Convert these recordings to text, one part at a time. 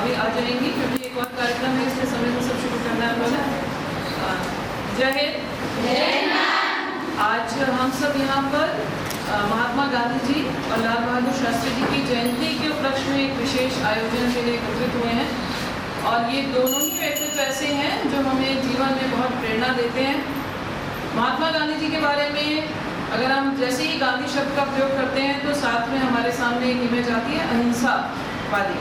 अभी आ जाएंगी क्योंकि एक और कार्यक्रम है, इसलिए समय से सब शुरू करना है बोला। जय हिंद। आज हम सब यहाँ पर महात्मा गांधी जी और लाल बहादुर शास्त्री जी की जयंती के उपलक्ष्य में एक विशेष आयोजन के लिए एकत्रित हुए हैं। और ये दोनों ही व्यक्तित्व ऐसे हैं जो हमें जीवन में बहुत प्रेरणा देते हैं। महात्मा गांधी जी के बारे में अगर हम जैसे ही गांधी शब्द का प्रयोग करते हैं तो साथ में हमारे सामने एक इमेज आती है अहिंसा वाली।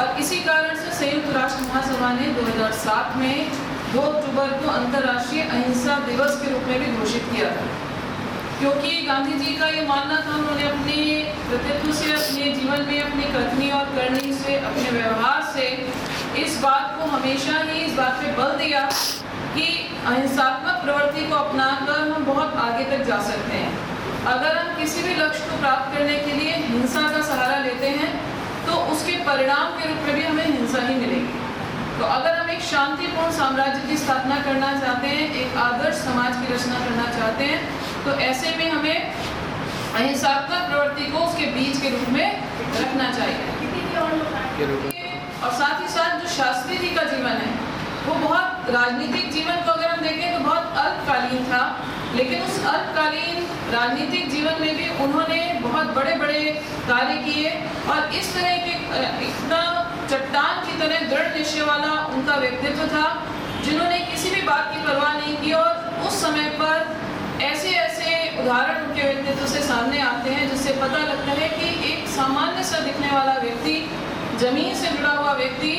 और इसी कारण से संयुक्त राष्ट्र महासभा ने 2007 में 2 अक्टूबर को अंतर्राष्ट्रीय अहिंसा दिवस के रूप में भी घोषित किया था, क्योंकि गांधी जी का ये मानना था, उन्होंने अपने व्यक्तित्व से, अपने जीवन में, अपनी कथनी और करनी से, अपने व्यवहार से इस बात को हमेशा ही इस बात पे बल दिया कि अहिंसात्मक प्रवृत्ति को अपनाकर हम बहुत आगे तक जा सकते हैं। अगर हम किसी भी लक्ष्य को प्राप्त करने के लिए हिंसा का सहारा लेते हैं तो उसके परिणाम के रूप में भी हमें हिंसा ही मिलेगी। तो अगर हम एक शांतिपूर्ण साम्राज्य की स्थापना करना चाहते हैं, एक आदर्श समाज की रचना करना चाहते हैं, तो ऐसे में हमें अहिंसात्मक प्रवृत्ति को उसके बीज के रूप में रखना चाहिए। और साथ ही साथ जो शास्त्री जी का जीवन है वो बहुत, राजनीतिक जीवन को अगर हम देखें तो बहुत अल्पकालीन था, लेकिन उस अल्पकालीन राजनीतिक जीवन में भी उन्होंने बहुत बड़े बड़े कार्य किए। और इस तरह के एकदम चट्टान की तरह दृढ़ निश्चय वाला उनका व्यक्तित्व था, जिन्होंने किसी भी बात की परवाह नहीं की। और उस समय पर ऐसे ऐसे उदाहरण उनके व्यक्तित्व से सामने आते हैं जिससे पता लगता है कि एक सामान्य सा दिखने वाला व्यक्ति, जमीन से जुड़ा हुआ व्यक्ति,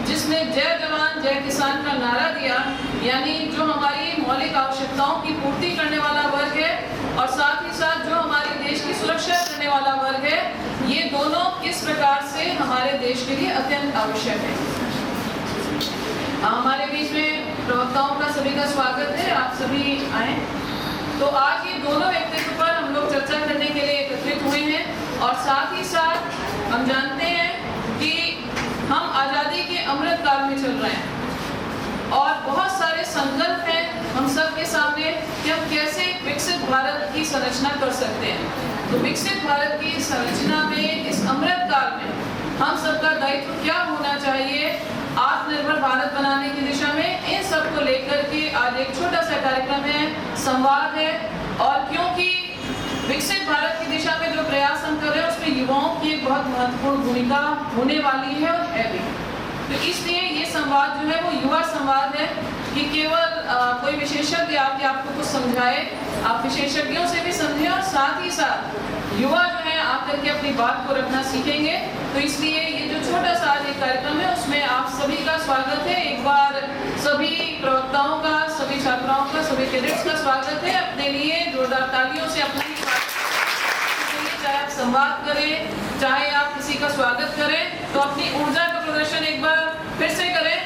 जिसने जय जवान जय किसान का नारा दिया, यानी जो हमारी मौलिक आवश्यकताओं की पूर्ति करने वाला वर्ग है और साथ ही साथ जो हमारे देश की सुरक्षा करने वाला वर्ग है, ये दोनों किस प्रकार से हमारे देश के लिए अत्यंत आवश्यक है। हमारे बीच में प्रवक्ताओं का सभी का स्वागत है, आप सभी आए। तो आज ये दोनों व्यक्तित्व पर हम लोग चर्चा करने के लिए एकत्रित हुए हैं। और साथ ही साथ हम जानते हैं कि हम आज़ादी के अमृत काल में चल रहे हैं और बहुत सारे संकल्प हैं हम सब के सामने कि हम कैसे विकसित भारत की संरचना कर सकते हैं। तो विकसित भारत की संरचना में इस अमृत काल में हम सबका दायित्व क्या होना चाहिए आत्मनिर्भर भारत बनाने की दिशा में, इन सब को लेकर के आज एक छोटा सा कार्यक्रम है, संवाद है। और क्योंकि विकसित भारत की दिशा में जो प्रयास हम कर रहे हैं उसमें युवाओं की एक बहुत महत्वपूर्ण भूमिका होने वाली है और है भी। तो इसलिए ये संवाद जो है वो युवा संवाद है कि केवल कोई विशेषज्ञ आके आपको कुछ समझाए, आप विशेषज्ञों से भी समझें और साथ ही साथ युवा जो है आकर के अपनी बात को रखना सीखेंगे। तो इसलिए ये जो छोटा सा आज एक कार्यक्रम है उसमें आप सभी का स्वागत है। एक बार सभी प्रवक्ताओं का, सभी छात्राओं का, सभी कैडेट्स का स्वागत है। अपने लिए जोरदार तालियों से अपने चाहे आप संवाद करें, चाहे आप किसी का स्वागत करें, तो अपनी ऊर्जा का प्रदर्शन एक बार फिर से करें।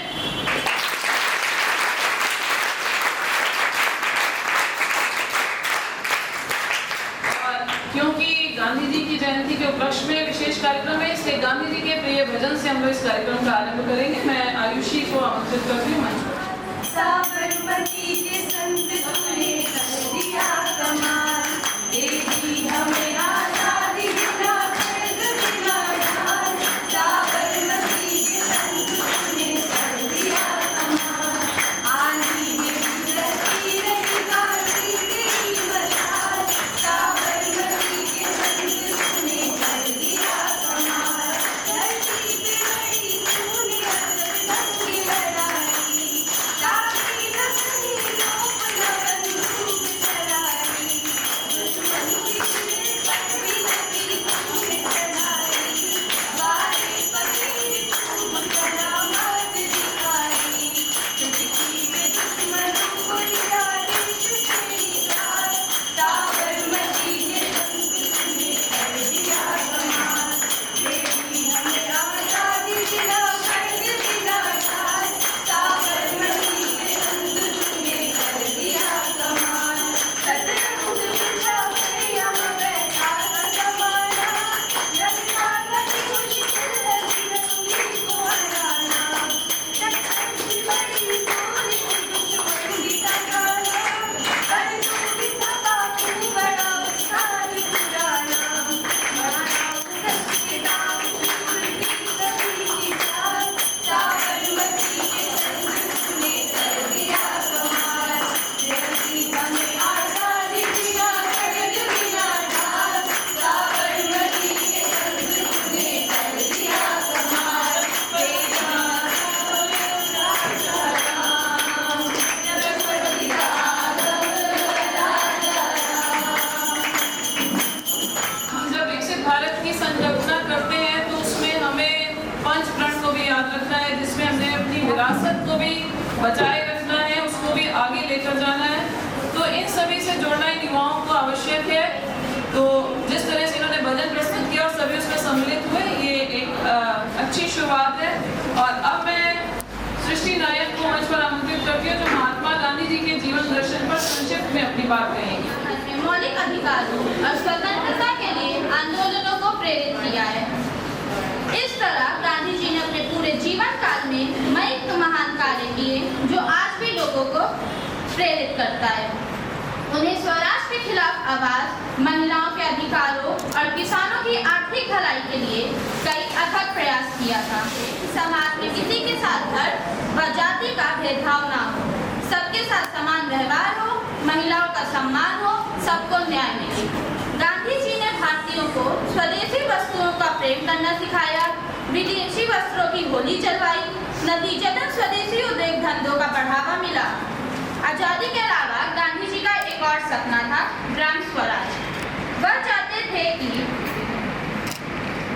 और क्योंकि गांधी जी की जयंती के उपलक्ष्य में विशेष कार्यक्रम है, इसलिए गांधी जी के प्रिय भजन से हम लोग इस कार्यक्रम का आरंभ करेंगे। मैं आयुषी को आमंत्रित करती हूँ मंच पर। साबरमती के संत तुमने कर दिया कमाल, देगी हमें आजादी दिला स्वर्ग दिलाया। साबरमती के संत तुमने कर दिया कमाल, आंधी में गुजरती रही काशी तेरी मशाल। साबरमती के संत तुमने कर दिया कमाल, धरती पे लड़ी तूने अजब की लड़ाई, ताकि न सही लोग न बंदूक चलाई। अपनी बात कहेंगी। मौलिक अधिकारों और स्वतंत्रता के लिए आंदोलनों को प्रेरित किया है। इस तरह गांधी जी ने अपने पूरे जीवन काल में कई महान कार्य किए जो आज भी लोगों को प्रेरित करता है। उन्हें स्वराज के खिलाफ आवाज, महिलाओं के अधिकारों और किसानों की आर्थिक भलाई के लिए कई अथक प्रयास किया था। समाज में किसी के साथ धर्म व जाति का भेदभाव ना हो, सबके साथ समान व्यवहार हो, महिलाओं का सम्मान हो, सबको न्याय मिले। गांधी जी ने भारतीयों को स्वदेशी वस्तुओं का प्रेम करना सिखाया, विदेशी वस्त्रों की होली चलवाई। नतीजतन स्वदेशी उद्योग धंधों का बढ़ावा मिला। आजादी के अलावा गांधी जी का एक और सपना था ग्राम स्वराज। वह चाहते थे कि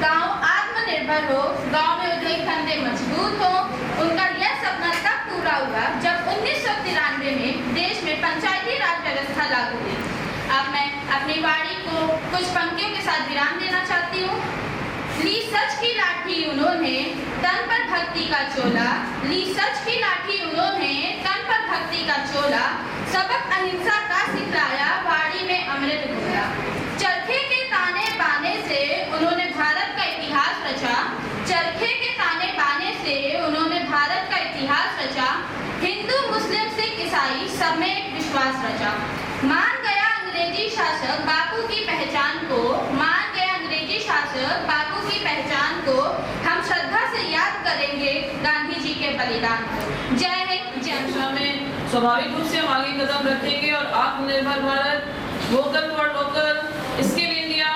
गांव आत्मनिर्भर हो, गांव में उद्योग धंधे मजबूत हो। उनका यह सपना तब पूरा हुआ जब 1993 में देश में पंचायती राज व्यवस्था लागू हुई। अब मैं अपनी वाणी को कुछ पंक्तियों के साथ विराम देना चाहती हूँ। ली सच की लाठी उन्होंने, तन पर भक्ति का चोला। ली सच की लाठी उन्होंने, तन पर भक्ति का चोला। सबक अहिंसा का सिखलाया, वाणी में अमृत घोला। चरखे के ताने बाने से उन्होंने भारत का इतिहास रचा। चरखे के ताने बाने से उन्होंने भारत का इतिहास रचा। हिंदू, मुस्लिम, सिख, ईसाई सब में एक विश्वास रचा। मान गया अंग्रेजी शासक बापू की पहचान को, मान गया अंग्रेजी शासक बापू की पहचान को। हम श्रद्धा से याद करेंगे गांधी जी के बलिदान को। जय हिंद, जय शिक्षा में स्वाभाविक रूप से हम आगे कदम रखेंगे और आत्मनिर्भर Bharat, vocal for local, skill India,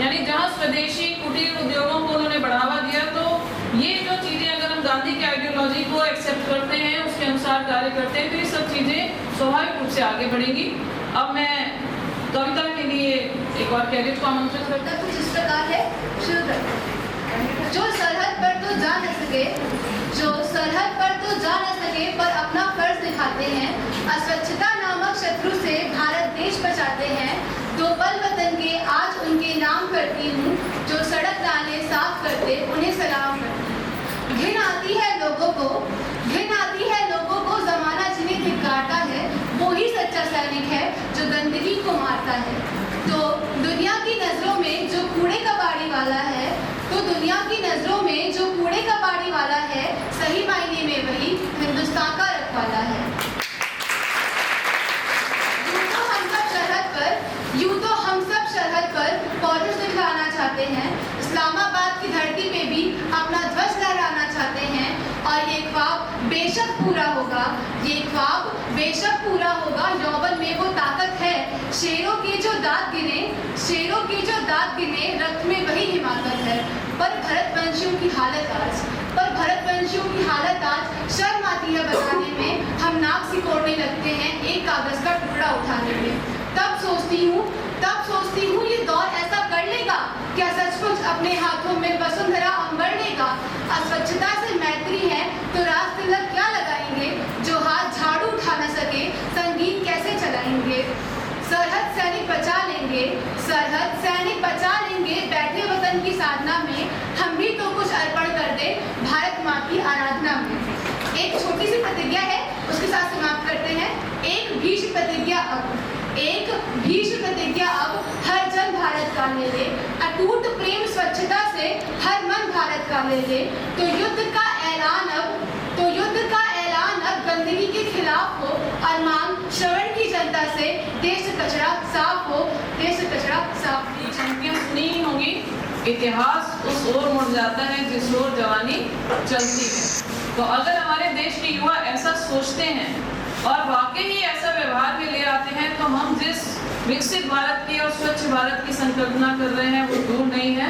यानी जहाँ स्वदेशी कुटीर उद्योगों को उन्होंने बढ़ावा दिया, तो ये जो चीजें अगर हम गांधी की आइडियोलॉजी को एक्सेप्ट करते हैं, उसके अनुसार कार्य करते हैं, तो ये सब चीजें स्वाभाविक रूप से आगे बढ़ेंगी। अब मैं कविता के लिए एक और कैडेट को आमंत्रित करता हूं। कुछ इस प्रकार है, शुरू करते हैं। जो सरहद पर तो जा न सके, जो सरहद पर तो जा न सके, पर अपना फर्ज निभाते हैं। अस्वच्छता नामक शत्रु से भारत देश बचाते हैं। दो पल वतन के आज उनके नाम करती हूँ, जो सड़क नाले साफ करते उन्हें सलाम करती हूँ। घिन आती है लोगों को, घिन आती है लोगों को, जमाना जिन्हें धिक्कारता है, वो ही सच्चा सैनिक है जो गंदगी को मारता है। तो दुनिया की नजरों में जो कूड़े कबाड़ी वाला है, तो दुनिया की नजरों में जो कूड़े कबाड़ी वाला है, सही मायने में वही हिंदुस्तान का रखवाला है। यूं तो हम सब सरहद पर पौधे दिखलाना चाहते हैं। इस्लामाबाद की धरती पे भी अपना ध्वज लहराना चाहते हैं। और ये ख्वाब बेशक पूरा होगा, ये ख्वाब बेशक पूरा होगा। यौवन में वो ताकत है, शेरों के जो दांत गिने, शेरों के जो दांत गिने, रक्त में वही हिमाकत है। पर भरतवंशियों की हालत आज, पर भरतवंशियों की हालत आज शर्म आती है बताने में। हम नाक सिकोड़ने लगते हैं एक कागज का टुकड़ा उठाने में। तब सोचती हूँ ये दौर ऐसा कर लेगा क्या सचमुच अपने हाथों में वसुंधरा अंबर लेगा। अस्वच्छता से मैत्री है तो राज तिलक क्या लगाएंगे, जो हाथ झाड़ू उठा न सके संगीत कैसे चलाएंगे। सरहद सैनिक बचा लेंगे, सरहद सैनिक बचा लेंगे, बैठे वतन की साधना में हम भी तो कुछ अर्पण कर दे भारत माँ की आराधना में। एक छोटी सी प्रतिज्ञा है, उसके साथ समाप्त करते हैं। एक भीष्म प्रतिज्ञा अब, एक भीष्म प्रतिज्ञा अब, हर जन भारत का ले ले। अटूट प्रेम स्वच्छता से हर मन भारत का ले ले। तो युद्ध का ऐलान अब, तो युद्ध का ऐलान अब गंदगी के खिलाफ हो। और मांग श्रवण की जनता से देश से कचरा साफ हो, देश से कचरा साफ। पंक्तियां सुनी ही होंगी, इतिहास उस ओर मुड़ जाता है जिस ओर जवानी चलती है। तो अगर हमारे देश के युवा ऐसा सोचते हैं और वाकई ही ऐसा व्यवहार में ले आते हैं, तो हम जिस विकसित भारत की और स्वच्छ भारत की संकल्पना कर रहे हैं वो दूर नहीं है।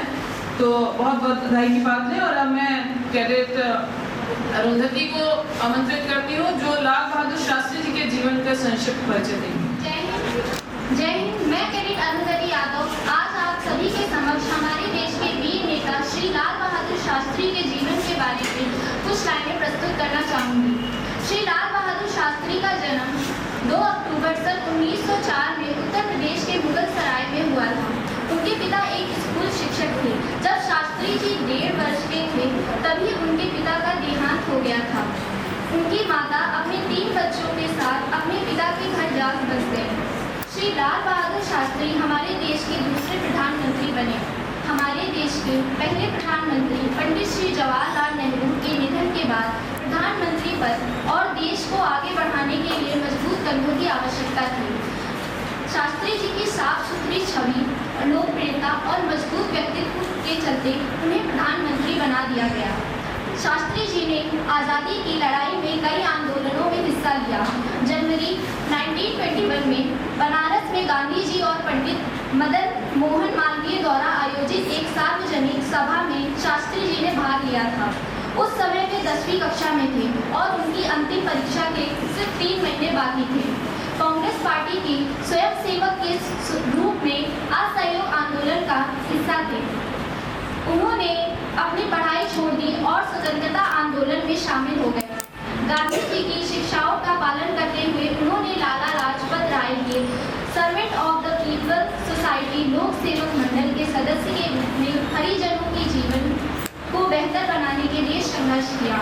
तो बहुत बहुत बधाई की बात है। और अब मैं कैडेट अरुंधति को आमंत्रित करती हूँ, जो लाल बहादुर शास्त्री जी के जीवन का संक्षिप्त परिचय देंगी। जय हिंद। मैं कैडेट अरुंधति यादव आज आप सभी के समक्ष हमारे देश के वीर नेता श्री लाल बहादुर शास्त्री के जीवन के बारे में कुछ लाइनें प्रस्तुत करना चाहूँगी। श्री लाल बहादुर शास्त्री का जन्म 2 अक्टूबर सन 1904 में उत्तर प्रदेश के मुगल सराय में हुआ था। उनके पिता एक स्कूल शिक्षक थे। जब शास्त्री जी 1.5 वर्ष के थे तभी उनके पिता का देहांत हो गया था। उनकी माता अपने 3 बच्चों के साथ अपने पिता के घर जा बस गए। श्री लाल बहादुर शास्त्री हमारे देश के दूसरे प्रधानमंत्री बने। हमारे देश के पहले प्रधानमंत्री पंडित श्री जवाहरलाल नेहरू के निधन के बाद प्रधानमंत्री पद और देश को आगे बढ़ाने के लिए मजबूत कंधों की आवश्यकता थी। शास्त्री जी की साफ सुथरी छवि, लोकप्रियता और मजबूत व्यक्तित्व के चलते उन्हें प्रधानमंत्री बना दिया गया। शास्त्री जी ने आज़ादी की लड़ाई में कई आंदोलनों में हिस्सा लिया। जनवरी 1921 में बनारस में गांधी जी और पंडित मदन मोहन मालवीय द्वारा आयोजित एक सार्वजनिक सभा में शास्त्री जी ने भाग लिया था। उस समय वे 10वीं कक्षा में थे और उनकी अंतिम परीक्षा के सिर्फ 3 महीने बाकी थे। कांग्रेस पार्टी के स्वयंसेवक के रूप में असहयोग आंदोलन का हिस्सा थे। उन्होंने अपनी पढ़ाई छोड़ दी और स्वतंत्रता आंदोलन में शामिल हो गए। गांधी जी की शिक्षाओं का पालन करते हुए उन्होंने लाला लाजपत राय के servant of the people society लोक सेवक मंडल के सदस्य के रूप में हरिजनों के जीवन को बेहतर बनाने के लिए संघर्ष किया।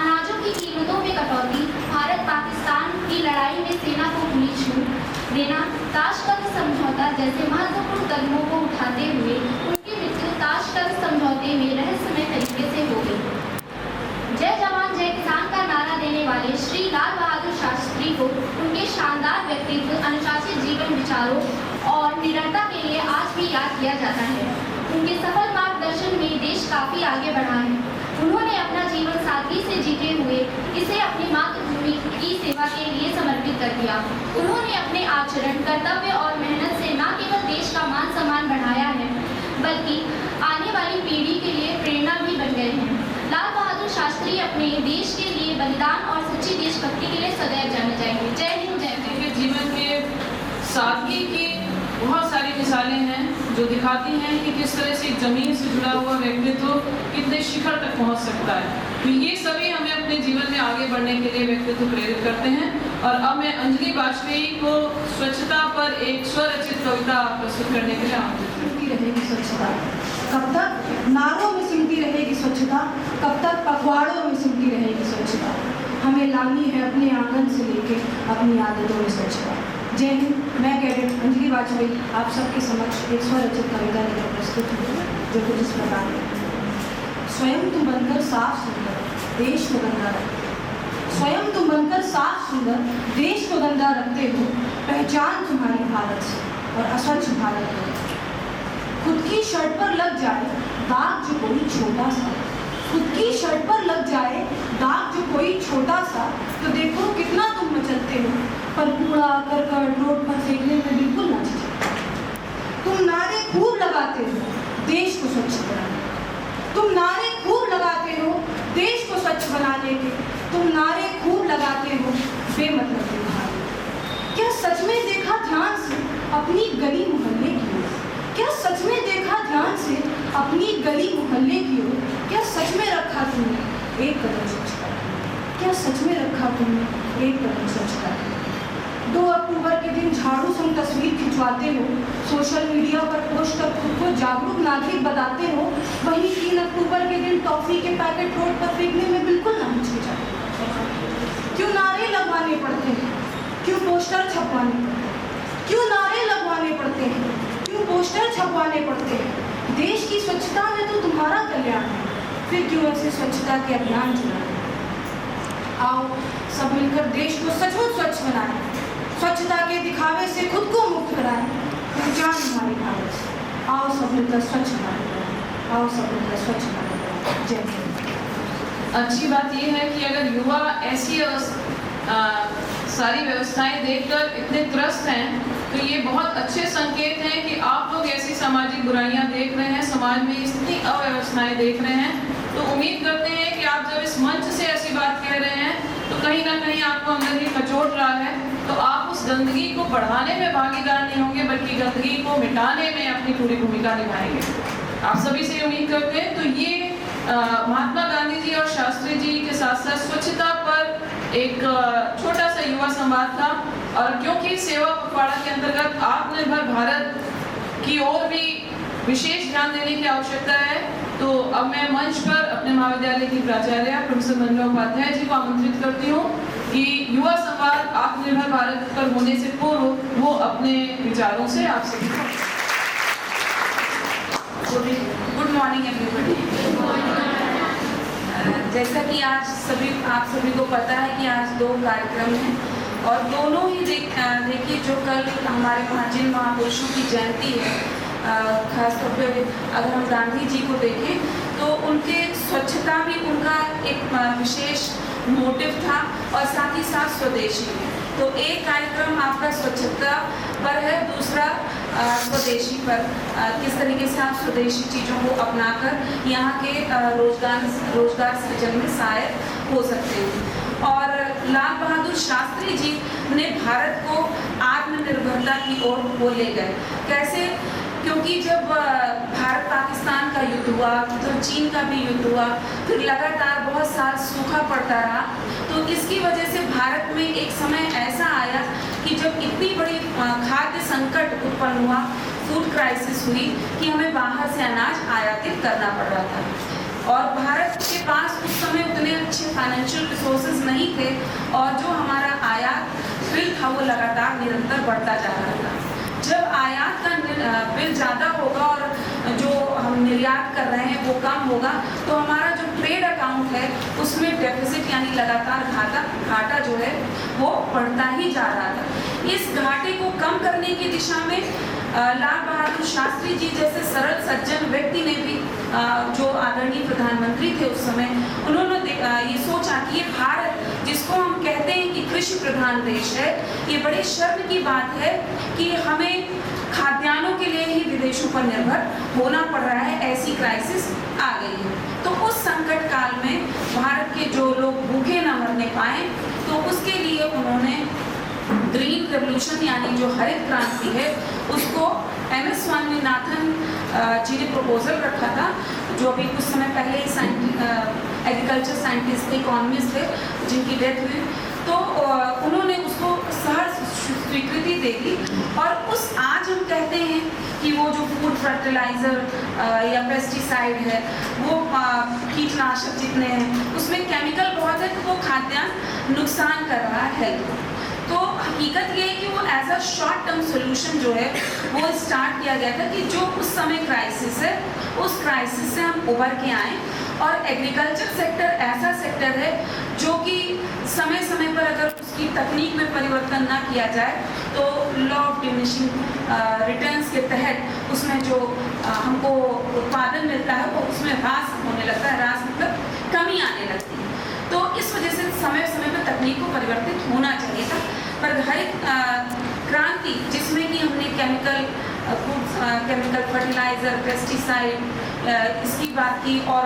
अनाजों की कीमतों में कटौती, भारत पाकिस्तान की लड़ाई में सेना को खुली छूट देना, ताशकंद समझौता जैसे महत्वपूर्ण कदमों को उठाते हुए उनकी मृत्यु ताशकंद समझौते में रहस्यमय तरीके से हो गई। जय जवान जय किसान का नारा देने वाले श्री लाल बहादुर शास्त्री को उनके शानदार व्यक्तित्व, अनुशासित जीवन विचारों और निडरता के लिए आज भी याद किया जाता है। उनके सफल मार्गदर्शन में देश काफी आगे बढ़ा है। उन्होंने अपना जीवन सादगी से जीते हुए इसे अपनी मातृभूमि की सेवा के लिए समर्पित कर दिया। उन्होंने अपने आचरण, कर्तव्य और मेहनत से न केवल देश का मान सम्मान बढ़ाया है, बल्कि आने वाली पीढ़ी के लिए प्रेरणा भी बन गए हैं। लाल बहादुर शास्त्री अपने देश के लिए बलिदान और सच्ची देशभक्ति के लिए सदैव जाने जाएंगे। जय हिंद, जय हिंद। के जीवन के सादगी की बहुत सारी मिसालें हैं जो दिखाती हैं कि किस तरह से जमीन से जुड़ा हुआ व्यक्तित्व कितने शिखर तक पहुंच सकता है। तो ये सभी हमें अपने जीवन में आगे बढ़ने के लिए व्यक्तित्व प्रेरित करते हैं। और अब मैं अंजलि वाजपेयी को स्वच्छता पर एक स्वरचित कविता प्रस्तुत करने के लिए आमंत्रित सिमटी रहेगी स्वच्छता, कब तक नारों में सिमटी रहेगी स्वच्छता, कब तक पखवाड़ों में सिमटी रहेगी स्वच्छता। हमें लानी है अपने आंगन से लेके अपनी आदतों में स्वच्छता। जय हिंद। मैं कैडेट अंजलि वाजपेयी आप सबके समक्ष एक स्वरचित कविता लेकर प्रस्तुत हूँ जो कुछ इस प्रकार है। स्वयं तुम बनकर साफ सुंदर देश को गंदा रखते हो, स्वयं तुम बनकर साफ सुंदर देश को गंदा रखते हो। पहचान तुम्हारी भारत से और अस्वच्छ भारत को। खुद की शर्ट पर लग जाए दाग जो कोई छोटा सा, खुद की शर्ट पर लग जाए दाग जो कोई छोटा सा, तो देखो कितना तुम मचलते हो, पर कूड़ा करकट रोड पर फेंकने में बिल्कुल ना झिझकते। तुम नारे खूब लगाते हो देश को स्वच्छ बनाने, तुम नारे खूब लगाते हो देश को स्वच्छ बनाने के, तुम नारे खूब लगाते हो बेमतलब के बहाने। क्या सच में देखा ध्यान से अपनी गली मोहल्ले की ओर? क्या सच में देखा ध्यान से अपनी गली मोहल्ले की ओर? क्या सच में रखा तुमने एक कदम स्वच्छता? क्या सच में रखा तुमने एक कदम स्वच्छता? 2 अक्टूबर के दिन झाड़ू संग तस्वीर खिंचवाते हो, सोशल मीडिया पर पोस्ट कर खुद को जागरूक नागरिक बताते हो, वहीं 3 अक्टूबर के दिन टॉफी के पैकेट रोड पर फेंकने में बिल्कुल ना हिचकिचाते। क्यों नारे लगवाने पड़ते हैं? क्यों पोस्टर छपवाने पड़ते हैं? क्यों नारे लगवाने पड़ते हैं? क्यों पोस्टर छपवाने पड़ते हैं? देश की स्वच्छता में तो तुम्हारा कल्याण है, फिर क्यों ऐसे स्वच्छता के अभियान चलाए? आओ सब मिलकर देश को सचमुच स्वच्छ बनाएं, स्वच्छता के दिखावे से खुद को मुक्त कराएं। पहचान हमारी भारत से, आओ सब मिलकर स्वच्छ भारत बनाएं, आओ सब मिलकर स्वच्छ भारत बनाएं। जय हिंद। अच्छी बात यह है कि अगर युवा ऐसी सारी व्यवस्थाएं देखकर इतने त्रस्त हैं तो ये बहुत अच्छे संकेत हैं कि आप लोग ऐसी सामाजिक बुराइयां देख रहे हैं, समाज में इतनी अव्यवस्थाएं देख रहे हैं। तो उम्मीद करते हैं कि आप जब इस मंच से ऐसी बात कह रहे हैं तो कहीं ना कहीं आपको अंदर ही कचोट रहा है, तो आप उस गंदगी को बढ़ाने में भागीदार नहीं होंगे बल्कि गंदगी को मिटाने में अपनी पूरी भूमिका निभाएंगे। आप सभी से उम्मीद करते हैं। तो ये महात्मा गांधी जी और शास्त्री जी के साथ साथ स्वच्छता पर एक छोटा सा युवा संवाद था। और क्योंकि सेवा पखवाड़ा के अंतर्गत आत्मनिर्भर भारत की ओर भी विशेष ध्यान देने की आवश्यकता है, तो अब मैं मंच पर अपने महाविद्यालय की प्राचार्य प्रोफेसर मंजुला उपाध्याय जी को आमंत्रित करती हूँ कि युवा संवाद आत्मनिर्भर भारत पर होने से पूर्व वो अपने विचारों से आप सभी को गुड मॉर्निंग एवरीबॉडी। जैसा कि आज आप सभी को पता है कि आज 2 कार्यक्रम हैं और दोनों ही देखिए जो कल हमारे जिन महापुरुषों की जयंती है, खासतौर पे अगर हम गांधी जी को देखें तो उनके स्वच्छता भी उनका एक विशेष मोटिव था और साथ ही साथ स्वदेशी। तो एक कार्यक्रम आपका स्वच्छता पर है, दूसरा स्वदेशी पर, किस तरीके से आप स्वदेशी चीज़ों को अपनाकर यहाँ के रोजगार सृजन में सहायक हो सकते हैं। और लाल बहादुर शास्त्री जी ने भारत को आत्मनिर्भरता की ओर वो ले गए। कैसे? क्योंकि जब भारत पाकिस्तान का युद्ध हुआ, तो चीन का भी युद्ध हुआ, फिर लगातार बहुत साल सूखा पड़ता रहा, तो इसकी वजह से भारत में एक समय ऐसा आया कि जब इतनी बड़ी खाद्य संकट उत्पन्न हुआ, फूड क्राइसिस हुई, कि हमें बाहर से अनाज आयातित करना पड़ रहा था। और भारत के पास उस समय उतने अच्छे फाइनेंशियल रिसोर्सेज नहीं थे और जो हमारा आयात बिल था वो लगातार निरंतर बढ़ता जा रहा था। जब आयात का बिल ज़्यादा होगा और जो हम निर्यात कर रहे हैं वो कम होगा, तो हमारा जो ट्रेड अकाउंट है उसमें डेफिसिट यानी लगातार घाटा जो है वो बढ़ता ही जा रहा था। इस घाटे को कम करने की दिशा में लाल बहादुर शास्त्री जी जैसे सरल सज्जन व्यक्ति ने भी, जो आदरणीय प्रधानमंत्री थे उस समय, उन्होंने ये सोचा कि ये भारत जिसको हम कहते हैं कि कृषि प्रधान देश है, ये बड़े शर्म की बात है कि हमें खाद्यान्नों के लिए ही विदेशों पर निर्भर होना पड़ रहा है, ऐसी क्राइसिस आ गई है। तो उस संकट काल में भारत के जो लोग भूखे न मरने पाए, तो उसके लिए उन्होंने ग्रीन रेवोल्यूशन यानी जो हरित क्रांति है उसको MS स्वामीनाथन जी ने प्रपोजल रखा था, जो अभी कुछ समय पहले ही एग्रीकल्चर साइंटिस्ट थे, इकोनॉमिस्ट थे, जिनकी डेथ हुई। तो उन्होंने उसको सहर्ष स्वीकृति दे दी। और उस आज हम कहते हैं कि वो जो फूड फर्टिलाइज़र या पेस्टिसाइड है, वो कीटनाशक जितने हैं उसमें केमिकल बहुत है, तो वो खाद्यान्न नुकसान कर रहा है। तो हकीकत ये है कि वो as a short term solution जो है वो स्टार्ट किया गया था कि जो उस समय क्राइसिस है, उस क्राइसिस से हम उभर के आएँ। और एग्रीकल्चर सेक्टर ऐसा सेक्टर है जो कि समय समय पर अगर उसकी तकनीक में परिवर्तन ना किया जाए तो लॉ ऑफ डिमिनिशिंग रिटर्न्स के तहत उसमें जो हमको उत्पादन मिलता है वो उसमें ह्रास होने लगता है। ह्रास मतलब कमी आने लगती है। तो इस वजह से समय समय पर तकनीक को परिवर्तित होना चाहिए था। पर हरित क्रांति जिसमें कि हमने केमिकल फर्टिलाइज़र, पेस्टिसाइड इसकी बात की, और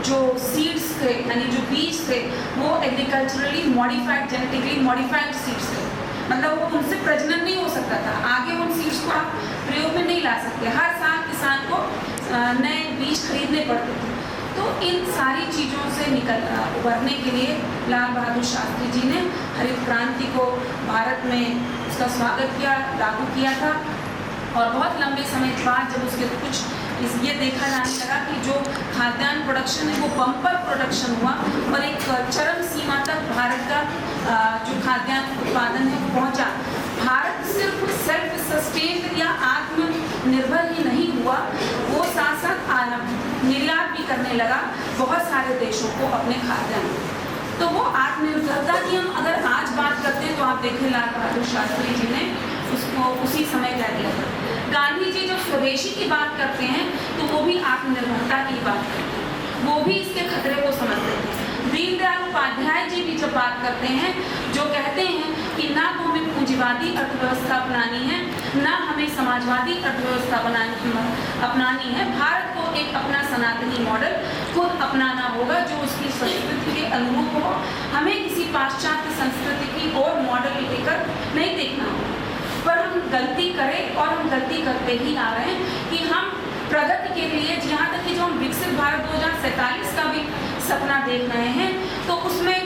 जो सीड्स थे यानी जो बीज थे वो agriculturally modified, genetically modified seeds थे, मतलब वो उनसे प्रजनन नहीं हो सकता था। आगे उन सीड्स को आप प्रयोग में नहीं ला सकते, हर साल किसान को नए बीज खरीदने पड़ते थे। तो इन सारी चीज़ों से उभरने के लिए लाल बहादुर शास्त्री जी ने हरित क्रांति को भारत में उसका स्वागत किया, लागू किया था। और बहुत लंबे समय बाद जब उसके कुछ ये देखा जाने लगा कि जो खाद्यान्न प्रोडक्शन है वो बम्पर प्रोडक्शन हुआ और एक चरम सीमा तक भारत का जो खाद्यान्न उत्पादन है वो पहुँचा। भारत सिर्फ सेल्फ सस्टेन्ड या आत्मनिर्भर ही नहीं हुआ, वो साथ साथ निर्यात भी करने लगा बहुत सारे देशों को अपने खाद्यान्न। तो वो आत्मनिर्भरता की हम अगर आज बात करते हैं तो आप देखें लाल बहादुर शास्त्री जी ने उसको उसी समय कह दिया था। गांधी जी जब स्वदेशी की बात करते हैं तो वो भी आत्मनिर्भरता की बात करते हैं, वो भी इसके खतरे को समझते हैं। दीनदयाल उपाध्याय जी भी जब बात करते हैं, जो कहते हैं कि ना तो हमें पूंजीवादी अर्थव्यवस्था अपनानी है, ना हमें समाजवादी अर्थव्यवस्था अपनानी है, भारत को एक अपना सनातनी मॉडल खुद अपनाना होगा जो उसकी संस्कृति के अनुरूप हो। हमें किसी पाश्चात्य संस्कृति की और मॉडल लेकर नहीं देखना होगा। पर हम गलती करें और हम गलती करते ही आ रहे हैं कि हम प्रगति के लिए, जहाँ तक कि जो हम विकसित भारत 2047 का भी सपना देख रहे हैं, तो उसमें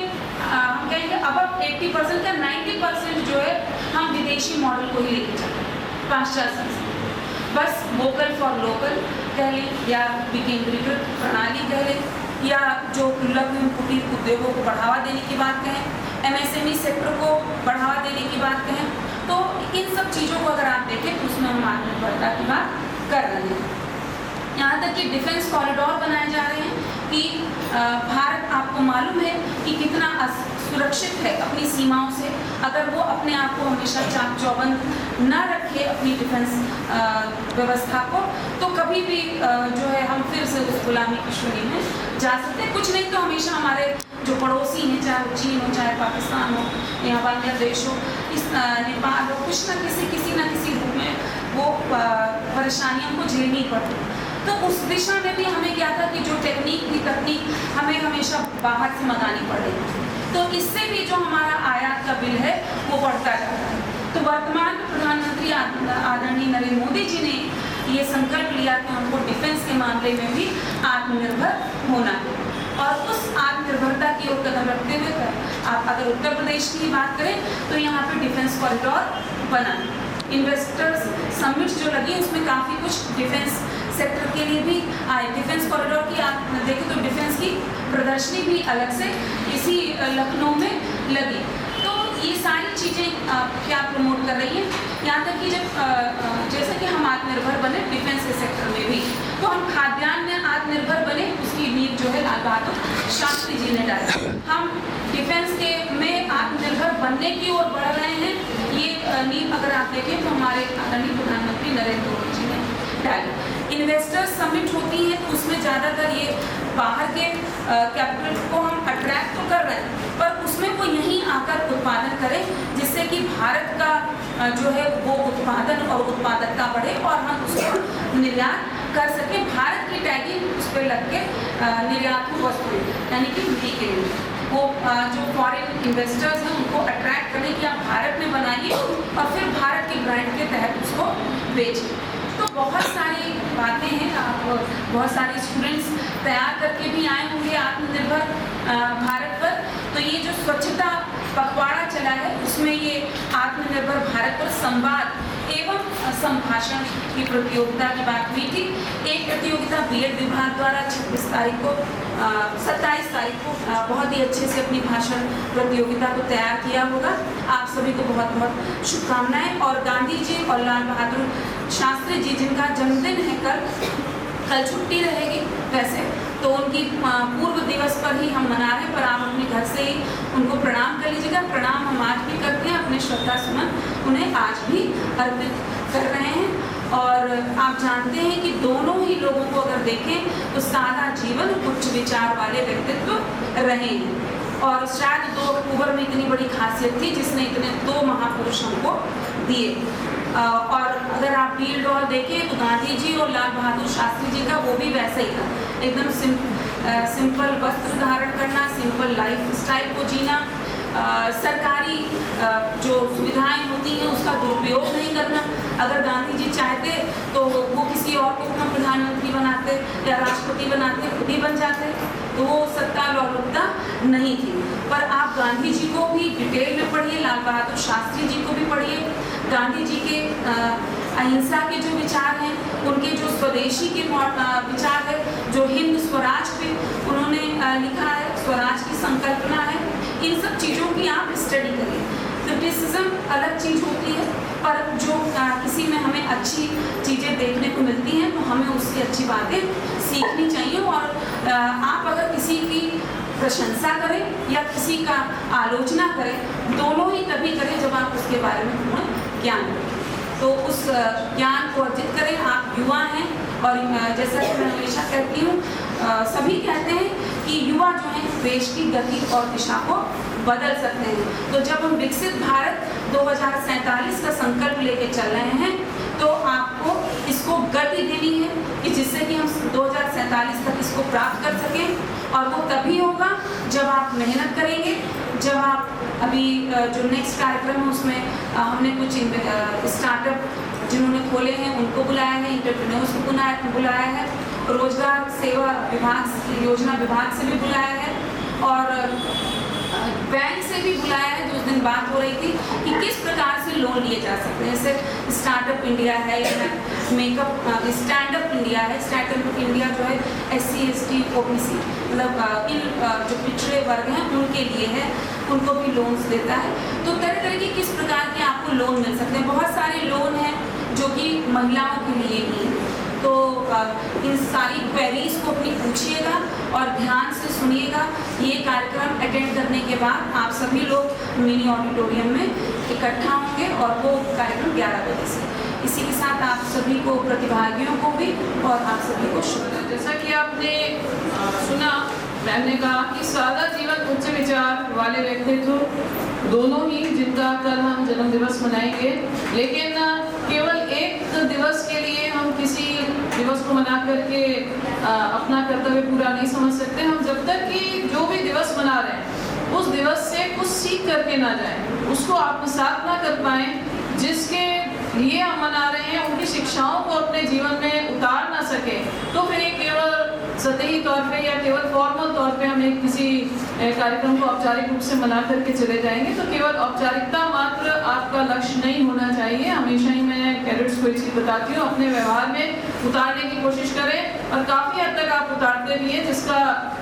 हम कहेंगे अब 80% या 90% जो है हम विदेशी मॉडल को ही लेके चलते हैं, पाश्चात्य संस्कृति। बस वोकल फॉर लोकल कह लें या विकेंद्रीकृत प्रणाली कह लें या जो लघु कुटीर उद्योगों को बढ़ावा देने की बात कहें, MSME सेक्टर को बढ़ावा देने की बात कहें, तो इन सब चीज़ों को अगर आप देखें तो उसमें हम आत्मनिर्भरता की बात कर रहे हैं। यहाँ तक कि डिफेंस कॉरिडोर बनाए जा रहे हैं कि भारत, आपको मालूम है कि कितना सुरक्षित है अपनी सीमाओं से। अगर वो अपने आप को हमेशा चाक चौबंद न रखे अपनी डिफेंस व्यवस्था को, तो कभी भी जो है हम फिर से उस गुलामी की श्रेणी में जा सकते हैं। कुछ नहीं तो हमेशा हमारे जो पड़ोसी हैं, चाहे वो चीन हो, चाहे पाकिस्तान हो, या बांग्लादेश हो, इस नेपाल हो, कुछ ना किसी न किसी रूप में वो परेशानियों को झेलनी पड़ती। तो उस दिशा में भी हमें क्या था कि जो तकनीक हमें हमेशा बाहर से मंगानी पड़ेगी, तो इससे भी जो हमारा आयात का बिल है वो बढ़ता जा रहा है। तो वर्तमान प्रधानमंत्री आदरणीय नरेंद्र मोदी जी ने ये संकल्प लिया कि हमको डिफेंस के मामले में भी आत्मनिर्भर होना है, और उस आत्मनिर्भरता की ओर कदम रखते हुए आप अगर उत्तर प्रदेश की बात करें तो यहाँ पे डिफेंस कॉरिडोर बना। इन्वेस्टर्स समिट जो लगी उसमें काफ़ी कुछ डिफेंस सेक्टर के लिए भी आए। डिफेंस कॉरिडोर की आप देखें तो डिफेंस की प्रदर्शनी भी अलग से इसी लखनऊ में लगी। तो ये सारी चीज़ें क्या प्रमोट कर रही हैं, यहाँ तक कि जब जैसे कि हम आत्मनिर्भर बने डिफेंस के सेक्टर में भी, तो हम खाद्यान्न में आत्मनिर्भर बने, उसकी नींव जो है लाल बहादुर शास्त्री जी ने डाली। हम डिफेंस के में आत्मनिर्भर बनने की ओर बढ़ रहे हैं। ये नींव अगर आप देखें तो हमारे आदरणीय प्रधानमंत्री नरेंद्र मोदी जी ने डाली। इन्वेस्टर्स समिट होती है तो उसमें ज़्यादातर ये बाहर के कैपिटल को हम अट्रैक्ट तो कर रहे हैं, पर उसमें वो यहीं आकर उत्पादन करें, जिससे कि भारत का जो है वो उत्पादन और उत्पादकता बढ़े और हम उसको निर्यात कर सकें। भारत की टैगिंग उस पर लग के निर्यात वस्तु यानी कि के लिए वो जो फॉरेन इन्वेस्टर्स हैं उनको अट्रैक्ट करने की आप भारत में बनाइए और फिर भारत के ब्रांड के तहत उसको बेचें। तो बहुत सारी बातें हैं, आप बहुत सारे स्टूडेंट्स तैयार करके भी आए होंगे आत्मनिर्भर भारत पर। तो ये जो स्वच्छता पखवाड़ा चला है उसमें ये आत्मनिर्भर भारत पर संवाद एवं संभाषण की प्रतियोगिता की बात हुई थी। एक प्रतियोगिता बीएड विभाग द्वारा 27 तारीख को बहुत ही अच्छे से अपनी भाषण प्रतियोगिता को तैयार किया होगा। आप सभी को बहुत बहुत शुभकामनाएं। और गांधी जी और लाल बहादुर शास्त्री जी जिनका जन्मदिन है कल छुट्टी रहेगी वैसे, तो उनकी पूर्व दिवस पर ही हम मना रहे हैं, पर आप अपने घर से ही उनको प्रणाम कर लीजिएगा। प्रणाम हम आज भी करते हैं, अपने श्रद्धा सुमन उन्हें आज भी अर्पित कर रहे हैं। और आप जानते हैं कि दोनों ही लोगों को अगर देखें तो सादा जीवन, उच्च विचार वाले व्यक्तित्व रहे हैं। और शायद 2 अक्टूबर में इतनी बड़ी खासियत थी जिसने इतने 2 महापुरुष हमको दिए। और अगर आप भीड़ डॉल देखें तो गांधी जी और लाल बहादुर शास्त्री जी का वो भी वैसा ही था, एकदम सिंपल वस्त्र धारण करना, सिंपल लाइफ स्टाइल को जीना, सरकारी जो सुविधाएं होती हैं उसका दुरुपयोग नहीं करना। अगर गांधी जी चाहते तो वो किसी और को अपना प्रधानमंत्री बनाते या राष्ट्रपति बनाते, खुद ही बन जाते, तो वो सत्ता लोलुपता नहीं थी। पर आप गांधी जी को भी डिटेल में पढ़िए, लाल बहादुर शास्त्री जी को भी पढ़िए। गांधी जी के अहिंसा के जो विचार हैं, उनके जो स्वदेशी के विचार है, जो हिंद स्वराज पे उन्होंने लिखा है, स्वराज की संकल्पना है, इन सब चीज़ों की आप स्टडी करिए। क्रिटिसिज्म अलग चीज़ होती है, पर जो किसी में हमें अच्छी चीज़ें देखने को मिलती हैं तो हमें उससे अच्छी बातें सीखनी चाहिए। और आप अगर किसी की प्रशंसा करें या किसी का आलोचना करें, दोनों ही तभी करें जब आप उसके बारे में पूर्ण ज्ञान रखें। तो उस ज्ञान को अर्जित करें। आप युवा हैं और जैसा कि मैं हमेशा कहती हूँ, सभी कहते हैं कि युवा जो है देश की गति और दिशा को बदल सकते हैं। तो जब हम विकसित भारत 2047 का संकल्प लेके चल रहे हैं तो आपको इसको गति देनी है कि जिससे कि हम 2047 तक इसको प्राप्त कर सकें। और वो तभी होगा जब आप मेहनत करेंगे, जब आप अभी जो नेक्स्ट कार्यक्रम है उसमें हमने कुछ स्टार्टअप जिन्होंने खोले हैं उनको बुलाया है, एंटरप्रेन्योर्स को बुलाया है, रोजगार सेवा विभाग योजना विभाग से भी बुलाया है। और बैंक से भी बुलाया है, जो उस दिन बात हो रही थी कि किस प्रकार से लोन लिए जा सकते हैं। जैसे स्टार्टअप इंडिया है या मेकअप स्टैंड अप इंडिया है। स्टैंड अप इंडिया जो है SC ST OBC मतलब इन जो पिछड़े वर्ग हैं उनके लिए है, उनको भी लोन्स देता है। तो तरह तरह की किस प्रकार के आपको लोन मिल सकते हैं। बहुत सारे लोन हैं जो कि महिलाओं के लिए ही है। तो इन सारी क्वेरीज को अपनी पूछिएगा और ध्यान से सुनिएगा। ये कार्यक्रम अटेंड करने के बाद आप सभी लोग मिनी ऑडिटोरियम में इकट्ठा होंगे और वो कार्यक्रम 11 बजे से। इसी के साथ आप सभी को, प्रतिभागियों को भी और आप सभी को शुभ। जैसा कि आपने सुना, मैम ने कहा कि सादा जीवन उच्च विचार वाले व्यक्तित्व दोनों ही, जिनका कल हम जन्म दिवस मनाएंगे, लेकिन केवल एक दिवस के लिए हम किसी दिवस को मना करके अपना कर्तव्य पूरा नहीं समझ सकते। हम जब तक कि जो भी दिवस मना रहे हैं उस दिवस से कुछ सीख करके ना जाएं, उसको आत्मसात ना कर पाएं, जिसके लिए हम मना रहे हैं उनकी शिक्षाओं को अपने जीवन में उतार ना सके, तो फिर ये केवल सतही तौर पे या केवल फॉर्मल तौर पे हम एक किसी कार्यक्रम को औपचारिक रूप से मना करके चले जाएंगे। तो केवल औपचारिकता मात्र आपका लक्ष्य नहीं होना चाहिए। हमेशा ही मैं कैडेट्स को एक चीज बताती हूँ, अपने व्यवहार में उतारने की कोशिश करें और काफी हद तक आप उतारते भी हैं,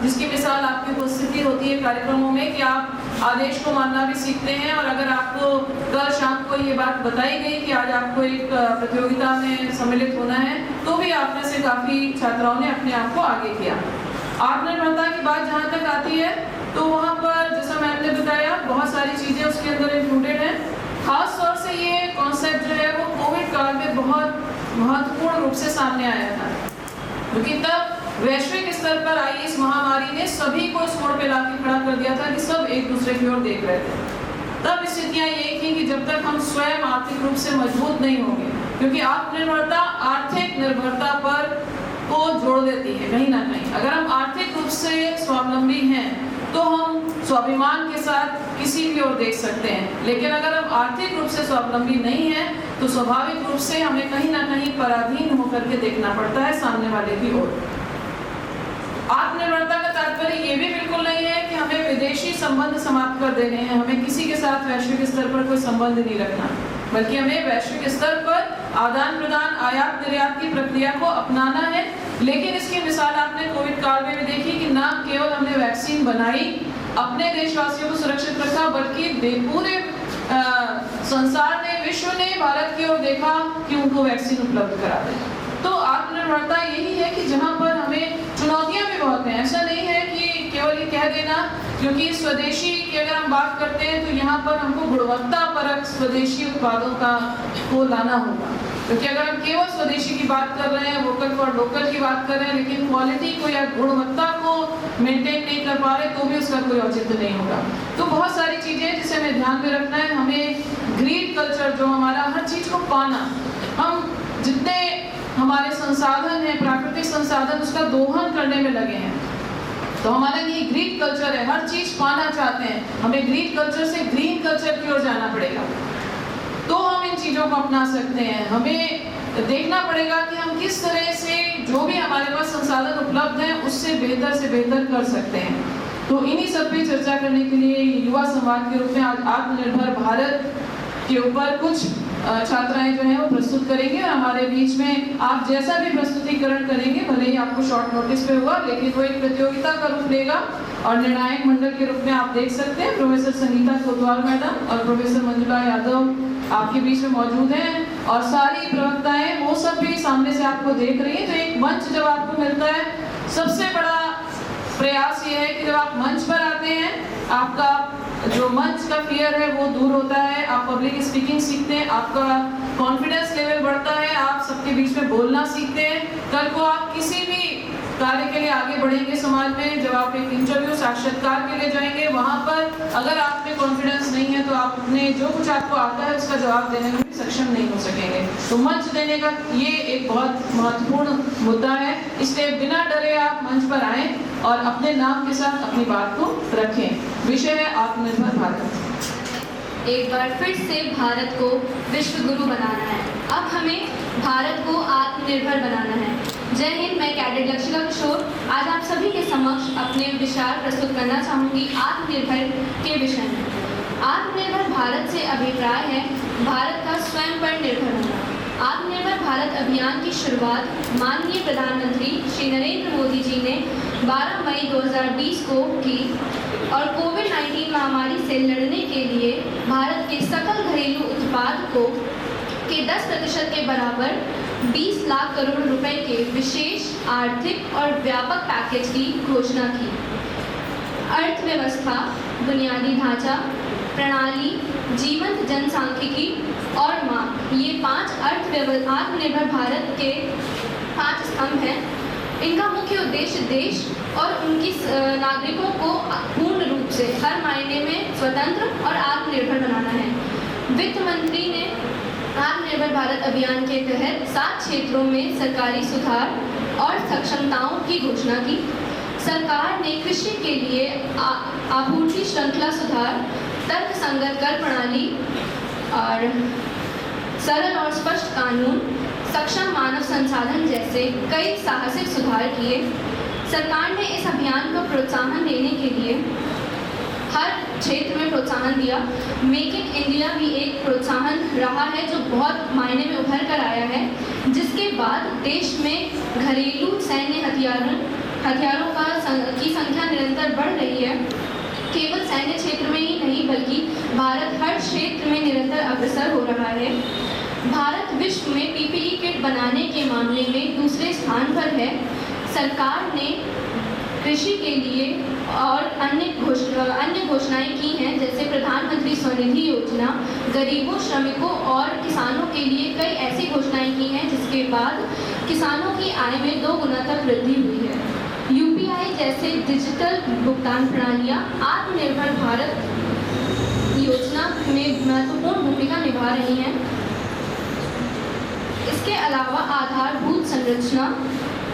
जिसकी मिसाल आपकी उपस्थिति होती है कार्यक्रमों में कि आप आदेश को मानना भी सीखते हैं। और अगर आपको कल शाम को ये बात बताई गई कि आज आपको एक प्रतियोगिता में सम्मिलित होना है, तो भी आप में से काफी छात्राओं ने अपने आप को आगे किया। आत्मनिर्भरता की बात जहाँ तक आती है तो वहाँ पर जैसा मैम ने बताया बहुत सारी चीजें उसके अंदर इंक्लूडेड हैं। खास तौर से ये कॉन्सेप्ट जो है वो कोविड काल में बहुत महत्वपूर्ण रूप से सामने आया था, क्योंकि तब वैश्विक स्तर पर आई इस महामारी ने सभी को इस मोड़ पे लाके खड़ा कर दिया था कि सब एक दूसरे की ओर देख रहे थे। तब स्थितियां यही थी कि जब तक हम स्वयं आर्थिक रूप से मजबूत नहीं होंगे, क्योंकि आत्मनिर्भरता आर्थिक निर्भरता पर को जोड़ देती है कहीं ना कहीं। अगर हम आर्थिक रूप से स्वावलंबी हैं तो हम स्वाभिमान के साथ किसी भी ओर देख सकते हैं, लेकिन अगर हम आर्थिक रूप से स्वावलंबी नहीं हैं तो स्वाभाविक रूप से हमें कहीं ना कहीं पराधीन होकर के देखना पड़ता है सामने वाले की ओर। आत्मनिर्भरता का तात्पर्य ये भी बिल्कुल नहीं है कि हमें विदेशी संबंध समाप्त कर देने हैं, हमें किसी के साथ वैश्विक स्तर पर कोई संबंध नहीं रखना, बल्कि हमें वैश्विक स्तर पर आदान प्रदान, आयात निर्यात की प्रक्रिया को अपनाना है। लेकिन इसकी मिसाल आपने कोविड काल में भी देखी कि ना केवल हमने वैक्सीन बनाई, अपने देशवासियों को सुरक्षित रखा, बल्कि पूरे संसार ने, विश्व ने भारत की ओर देखा कि उनको वैक्सीन उपलब्ध करा दें। तो आत्मनिर्भरता यही है कि जहाँ पर हमें चुनौतियां भी बहुत हैं। ऐसा नहीं है कि केवल ये कह देना, क्योंकि स्वदेशी की अगर हम बात करते हैं तो यहाँ पर हमको गुणवत्ता परक स्वदेशी उत्पादों को लाना होगा, क्योंकि अगर हम केवल स्वदेशी की बात कर रहे हैं, वोकल फॉर लोकल की बात कर रहे हैं, लेकिन क्वालिटी को या गुणवत्ता को मेंटेन नहीं कर पा रहे तो भी उसका कोई औचित्य नहीं होगा। तो बहुत सारी चीजें जिसे हमें ध्यान में रखना है। हमें ग्रीड कल्चर, जो हमारा हर चीज को पाना, हम जितने हमारे संसाधन हैं, प्राकृतिक संसाधन, उसका दोहन करने में लगे हैं। तो हमारा ये ग्रीड कल्चर है, हर चीज पाना चाहते हैं, हमें ग्रीड कल्चर से ग्रीन कल्चर की ओर जाना पड़ेगा, तो हम इन चीजों को अपना सकते हैं। हमें देखना पड़ेगा कि हम किस तरह से जो भी हमारे पास संसाधन उपलब्ध हैं उससे बेहतर से बेहतर कर सकते हैं। तो इन्हीं सब पे चर्चा करने के लिए युवा संवाद के रूप में आज आत्मनिर्भर भारत के ऊपर कुछ छात्राएं जो हैं वो प्रस्तुत करेंगे। और हमारे बीच में आप जैसा भी प्रस्तुतिकरण करेंगे, भले ही आपको शॉर्ट नोटिस पे हुआ, लेकिन वो एक प्रतियोगिता का रूप लेगा और निर्णायक मंडल के रूप में आप देख सकते हैं प्रोफेसर संगीता कोतवाल मैडम और प्रोफेसर मंजुला यादव आपके बीच में मौजूद हैं, और सारी प्रवक्ताएं वो सब भी सामने से आपको देख रही हैं। तो एक मंच जब आपको मिलता है, सबसे बड़ा प्रयास ये है कि जब आप मंच पर आते हैं, आपका जो मंच का फियर है वो दूर होता है, आप पब्लिक स्पीकिंग सीखते हैं, आपका कॉन्फिडेंस लेवल बढ़ता है, आप सबके बीच में बोलना सीखते हैं। कल को आप किसी भी कार्य के लिए आगे बढ़ेंगे समाज में, जब आप एक इंटरव्यू साक्षात्कार के लिए जाएंगे, वहां पर अगर आप में कॉन्फिडेंस नहीं है तो आप अपने जो कुछ आपको आता है उसका जवाब देने में भी सक्षम नहीं हो सकेंगे। तो मंच देने का ये एक बहुत महत्वपूर्ण मुद्दा है, इसलिए बिना डरे आप मंच पर आएं और अपने नाम के साथ अपनी बात को रखें। विषय है आत्मनिर्भर भारत। एक बार फिर से भारत को विश्व गुरु बनाना है। अब हमें भारत को आत्मनिर्भर बनाना है। जय हिंद। मैं कैडेट लक्षिका किशोर आज आप सभी के समक्ष अपने विचार प्रस्तुत करना चाहूँगी आत्मनिर्भर के विषय में। आत्मनिर्भर भारत से अभिप्राय है भारत का स्वयं पर निर्भर होना। आत्मनिर्भर भारत अभियान की शुरुआत माननीय प्रधानमंत्री श्री नरेंद्र मोदी जी ने 12 मई 2020 को की और कोविड-19 महामारी से लड़ने के लिए भारत के सकल घरेलू उत्पाद को के 10% के बराबर 20 लाख करोड़ रुपए के विशेष आर्थिक और व्यापक पैकेज की घोषणा की। अर्थव्यवस्था, बुनियादी ढांचा, प्रणाली, जीवंत जनसांख्यिकी और मांग, ये 5 आत्मनिर्भर भारत के 5 स्तंभ हैं। इनका मुख्य उद्देश्य देश और उनकी नागरिकों को पूर्ण रूप से हर मायने में स्वतंत्र और आत्मनिर्भर बनाना है। वित्त मंत्री ने आत्मनिर्भर भारत अभियान के तहत 7 क्षेत्रों में सरकारी सुधार और सक्षमताओं की घोषणा की। सरकार ने कृषि के लिए आपूर्ति श्रृंखला सुधार, तर्कसंगत कर प्रणाली और सरल और स्पष्ट कानून, सक्षम मानव संसाधन जैसे कई साहसिक सुधार किए। सरकार ने इस अभियान को प्रोत्साहन देने के लिए हर क्षेत्र में प्रोत्साहन दिया। मेक इन इंडिया भी एक प्रोत्साहन रहा है जो बहुत मायने में उभर कर आया है, जिसके बाद देश में घरेलू सैन्य हथियारों की संख्या निरंतर बढ़ रही है। केवल सैन्य क्षेत्र में ही नहीं बल्कि भारत हर क्षेत्र में निरंतर अग्रसर हो रहा है। भारत विश्व में PPE किट बनाने के मामले में दूसरे स्थान पर है। सरकार ने कृषि के लिए और अन्य घोषणाएं की हैं, जैसे प्रधानमंत्री स्वनिधि योजना, गरीबों, श्रमिकों और किसानों के लिए कई ऐसी घोषणाएं की हैं जिसके बाद किसानों की आय में 2 गुना तक वृद्धि हुई है। UPI जैसे डिजिटल भुगतान प्रणालियां आत्मनिर्भर भारत योजना में महत्वपूर्ण भूमिका निभा रही हैं। इसके अलावा आधारभूत संरचना,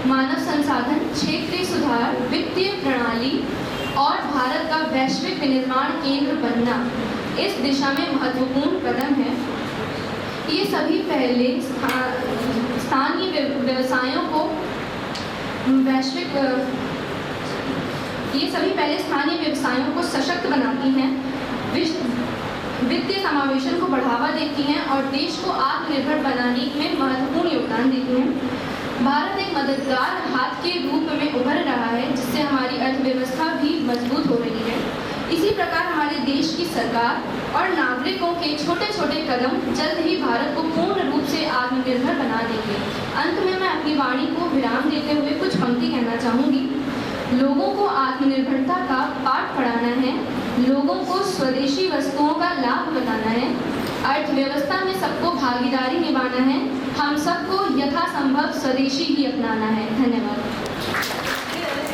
मानव संसाधन, क्षेत्रीय सुधार, वित्तीय प्रणाली और भारत का वैश्विक विनिर्माण केंद्र बनना इस दिशा में महत्वपूर्ण कदम है। ये सभी पहले स्थानीय व्यवसायों को सशक्त बनाती हैं, वित्तीय समावेशन को बढ़ावा देती हैं और देश को आत्मनिर्भर बनाने में महत्वपूर्ण योगदान देती हैं। भारत एक मददगार हाथ के रूप में उभर रहा है, जिससे हमारी अर्थव्यवस्था भी मजबूत हो रही है। इसी प्रकार हमारे देश की सरकार और नागरिकों के छोटे छोटे कदम जल्द ही भारत को पूर्ण रूप से आत्मनिर्भर बना देंगे। अंत में मैं अपनी वाणी को विराम देते हुए कुछ पंक्ति कहना चाहूँगी। लोगों को आत्मनिर्भरता का पाठ पढ़ाना है, लोगों को स्वदेशी वस्तुओं का लाभ बताना है, अर्थव्यवस्था में सबको भागीदारी निभाना है, हम सबको यथासंभव स्वदेशी ही अपनाना है। धन्यवाद।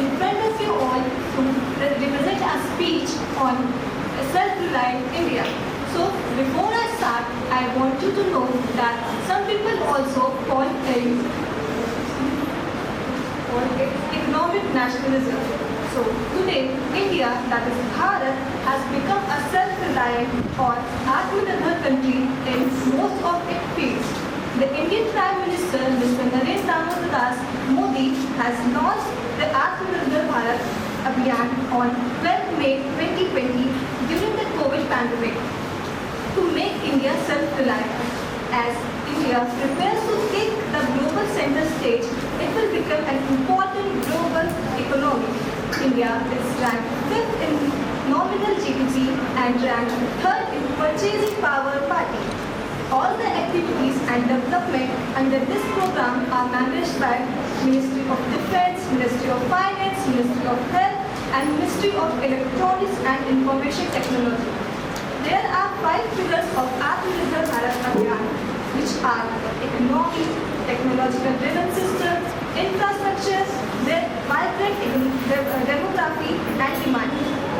In front of you all to represent a speech on self-reliant India. So before I start, I want you to know that some people also call it economic nationalism. So today, India, that is Bharat, has become a self-reliant or Atmanirbhar country in most of its fields. The Indian Prime Minister, Mr. Narendra Damodar Das Modi, has launched the Atmanirbhar Bharat Abhiyan on 12 May 2020 during the COVID pandemic to make India self-reliant. As India prepares to take the global center stage, it will become an important global economy. India is ranked 5th in nominal GDP and ranked 3rd in purchasing power party. All the activities and development under this program are managed by Ministry of Defence, Ministry of Finance, Ministry of Health and Ministry of Electronics and Information Technology. There are 5 pillars of Atmanirbhar Bharat Abhiyan, which are economy, technological driven system, infrastructure, vibrant demography and demand.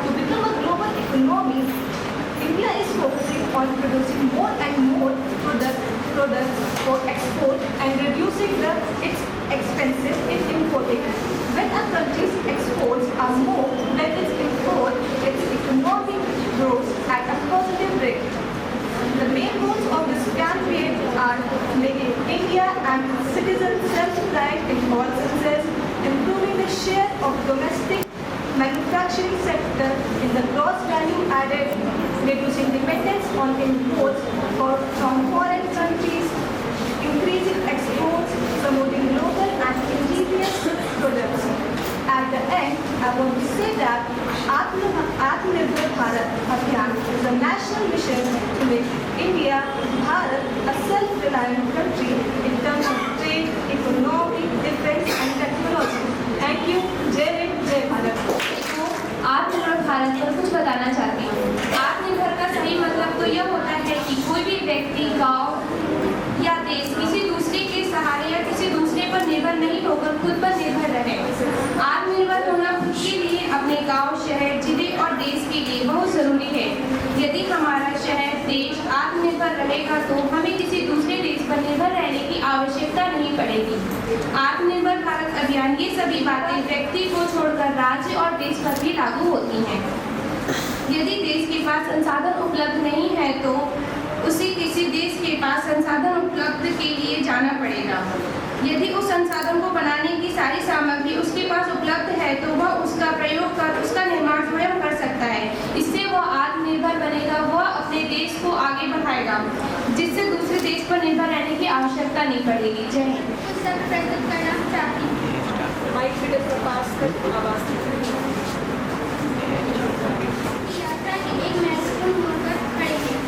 To become a global economy, India is focusing on producing more and more products for export and reducing its expenses in importing. When a country's exports are more than its import, its economy grows at a positive rate. The main goals of this campaign are making India and its citizens self-reliant in all sector in the gross value added, reducing dependence on imports from foreign countries, increasing exports, promoting local and indigenous products. At the end, I want to say that Atmanirbhar Bharat Abhiyan is a national mission to make India, Bharat, a self-reliant country in terms of trade, economy, defense and technology. Thank you. Jai Hind, Jai Bharat. आत्मनिर्भर भारत पर कुछ बताना चाहती हूँ। आत्मनिर्भर का सही मतलब तो यह होता है कि कोई भी व्यक्ति, गांव या देश किसी दूसरे के सहारे या किसी दूसरे पर निर्भर नहीं होकर खुद पर निर्भर रहे। आत्मनिर्भर होना खुद के लिए, अपने गांव, शहर, जिले और देश के लिए बहुत जरूरी है। यदि हमारा शहर, देश आत्मनिर्भर रहेगा तो हमें किसी दूसरे देश पर निर्भर रहने की आवश्यकता नहीं पड़ेगी। आत्मनिर्भर भारत अभियान ये सभी बातें व्यक्ति को छोड़कर राज्य और देश पर भी लागू होती हैं। यदि देश के पास संसाधन उपलब्ध नहीं है तो उसे किसी देश के पास संसाधन उपलब्ध के लिए जाना पड़ेगा। यदि उस संसाधन को बनाने की सारी सामग्री उसके पास उपलब्ध है तो वह उसका प्रयोग कर उसका निर्माण स्वयं कर सकता है। इससे वह आत्मनिर्भर बनेगा, वह अपने देश को आगे बढ़ाएगा, जिससे दूसरे देश पर निर्भर रहने की आवश्यकता नहीं पड़ेगी। जय हिंद। करना चाहती हूँ। माइक पे पास कर आवाज। यात्रा के एक महत्वपूर्ण मोड़ पर खड़े हैं।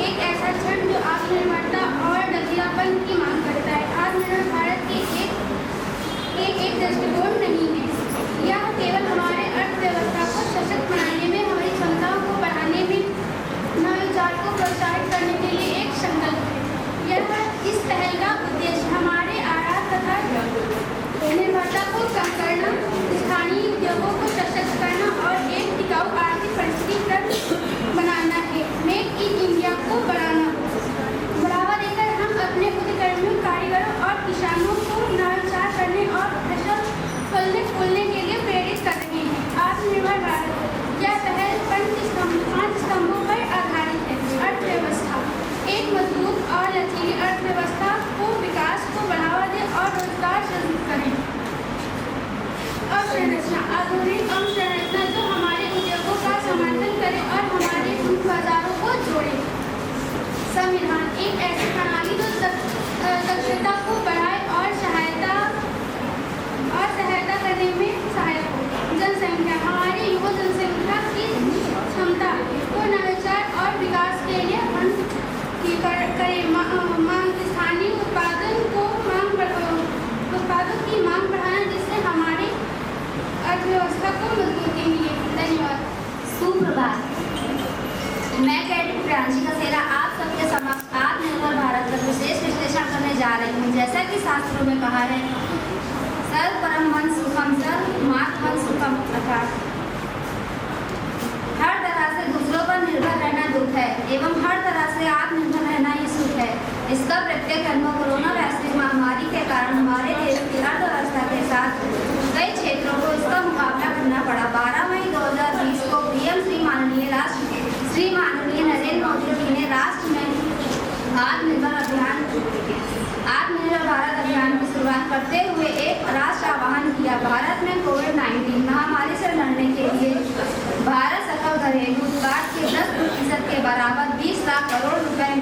एक ऐसा क्षण जो आत्मनिर्भरता और लचीलापन की मांग करता है। आत्मनिर्भर भारत के एक दृष्टिकोण नहीं है। यह केवल हमारे अर्थव्यवस्था को सशक्त बनाने में, हमारी क्षमताओं को बढ़ाने में, नवाचार को प्रोत्साहित करने के लिए एक संकल्प है। यह इस पहल का उद्देश्य हमारे आयात तथा निर्भरता को कम करना, स्थानीय उद्योगों को सशक्त करना और एक टिकाऊ आर्थिक परिस्थिति बनाना है। मेक इन इंडिया को बढ़ावा देकर हम अपने उद्यमियों, कारीगरों और किसानों को नवाचार करने और फसल फूलने के लिए प्रेरित कर रहे हैं। आत्मनिर्भर भारत यह पहल 5 स्तंभों पर आधारित है। अर्थव्यवस्था, एक मजबूत और लचीली अर्थव्यवस्था को विकास को बढ़ावा दे और रोजगार सृजित करें। अवसंरचना, आधुनिक अवसंरचना जो हमारे उद्योगों का समर्थन करे और हमारे बाजारों को जोड़े। संविधान, एक ऐसी प्रणाली जो दक्षता को बढ़ाए और सहायता करने में सहायक हो। जनसंख्या, हमारी युवा जनसंख्या की क्षमता को नवाचार और विकास के लिए करे। मांग, स्थानीय उत्पादों की मांग बढ़ाना जिससे हमारी अर्थव्यवस्था को मजबूती मिले। धन्यवाद। सुप्रभात। मैं कैडेट प्रांशी कसेरा आप सबके समक्ष आत्मनिर्भर भारत पर विशेष विश्लेषण करने जा रही हूँ। जैसा कि शास्त्रों में कहा है, सर्व परमहंस सुखम सर्व मातहंस सुखम, अर्थात हर तरह से दूसरों पर निर्भर रहना दुख है एवं हर तरह से आत्मनिर्भर रहना ही सुख है। इसका प्रत्यक्ष अनुभव कोरोना वैश्विक महामारी के कारण हमारे देश की अर्थव्यवस्था के साथ कई क्षेत्रों को इसका मुकाबला करना पड़ा। 12 मई 2020 को पीएम श्री माननीय नरेंद्र मोदी जी ने राष्ट्र में आत्मनिर्भर भारत अभियान की शुरुआत करते हुए एक राष्ट्र आह्वान किया। भारत में कोविड-19 महामारी से लड़ने के लिए भारत सकल घरेलू उत्पाद के 10% के बराबर 20 लाख करोड़ रुपए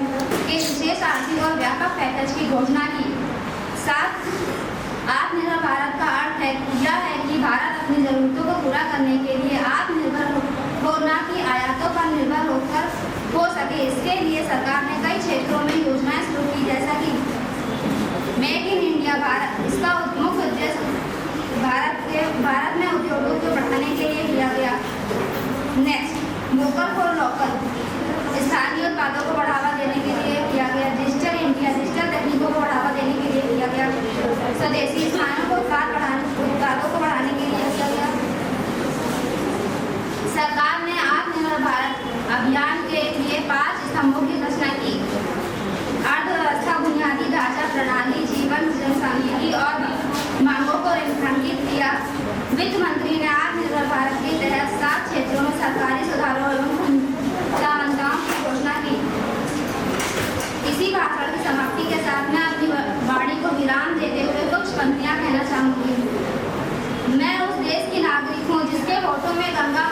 के विशेष आर्थिक और व्यापक पैकेज की घोषणा की। साथ आत्मनिर्भर भारत का अर्थ यह है कि भारत अपनी जरूरतों को पूरा करने के लिए आत्मनिर्भर हो, न कि आयातों पर निर्भर होकर हो सके। इसके लिए सरकार ने कई क्षेत्रों में योजनाएं शुरू की, जैसा कि मेक इन इंडिया भारत। इसका मुख्य उद्देश्य भारत में उद्योगों को बढ़ाने के लिए किया गया। नेक्स्ट, वोकल फॉर लोकल, स्थानीय उत्पादों को बढ़ावा देने के लिए किया गया। डिजिटल इंडिया, डिजिटल तकनीकों को बढ़ावा देने के लिए किया गया। स्वदेशी स्थानों को उत्पादों को बढ़ाने के लिए किया गया। सरकार ने आत्मनिर्भर भारत अभियान के लिए 5 स्तंभों की रचना की। अर्थव्यवस्था, बुनियादी ढांचा, प्रणाली, जीवन जनसांख्यिकी और मांगों को रेखांकित किया। वित्त मंत्री ने आत्मनिर्भर भारत के तहत 7 क्षेत्रों में सरकारी सुधारों एवं समानताओं की घोषणा की। इसी भाषण की समाप्ति के साथ मैं अपनी वाणी को विराम देते हुए कुछ पंक्तियां कहना चाहूंगी। मैं उस देश की नागरिक हूँ जिसके होठों में गंगा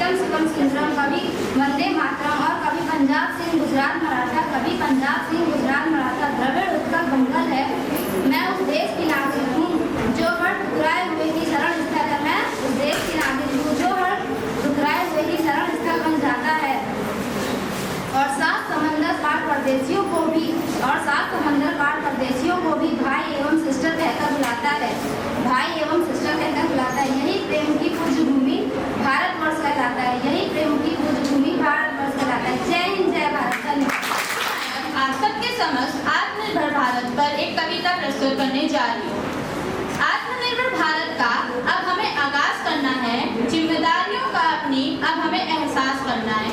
कम से कम सिंड्रोम, कभी वंदे मातरम और कभी पंजाब सिंह गुजरात मराठा, कभी पंजाब सिंह गुजरात मराठा द्रविड़ उत्कल बंगाल है। मैं उस देश की नागरिक हूँ जो हर ठुकराए हुए की शरण स्थल है। मैं उस देश की नागरिक हूँ जो हर ठुकराए हुए की शरण स्थल बन जाता है और सात समंदर पार परदेशियों को भी भाई एवं सिस्टर कहकर बुलाता है। भाई एवं सिस्टर कहकर बुलाता है। यही प्रेम की पूज्य भूमि भारतवर्ष कहलाता है। यही प्रेम की पूज्य भूमि भारतवर्ष कहलाता है। जय हिंद, जय भारत। धन्यवाद। आप सबके समक्ष आत्मनिर्भर भारत पर एक कविता प्रस्तुत करने जा रही हूँ। आत्मनिर्भर भारत का अब हमें आगाज करना है, जिम्मेदारियों का अपनी अब हमें एहसास करना है।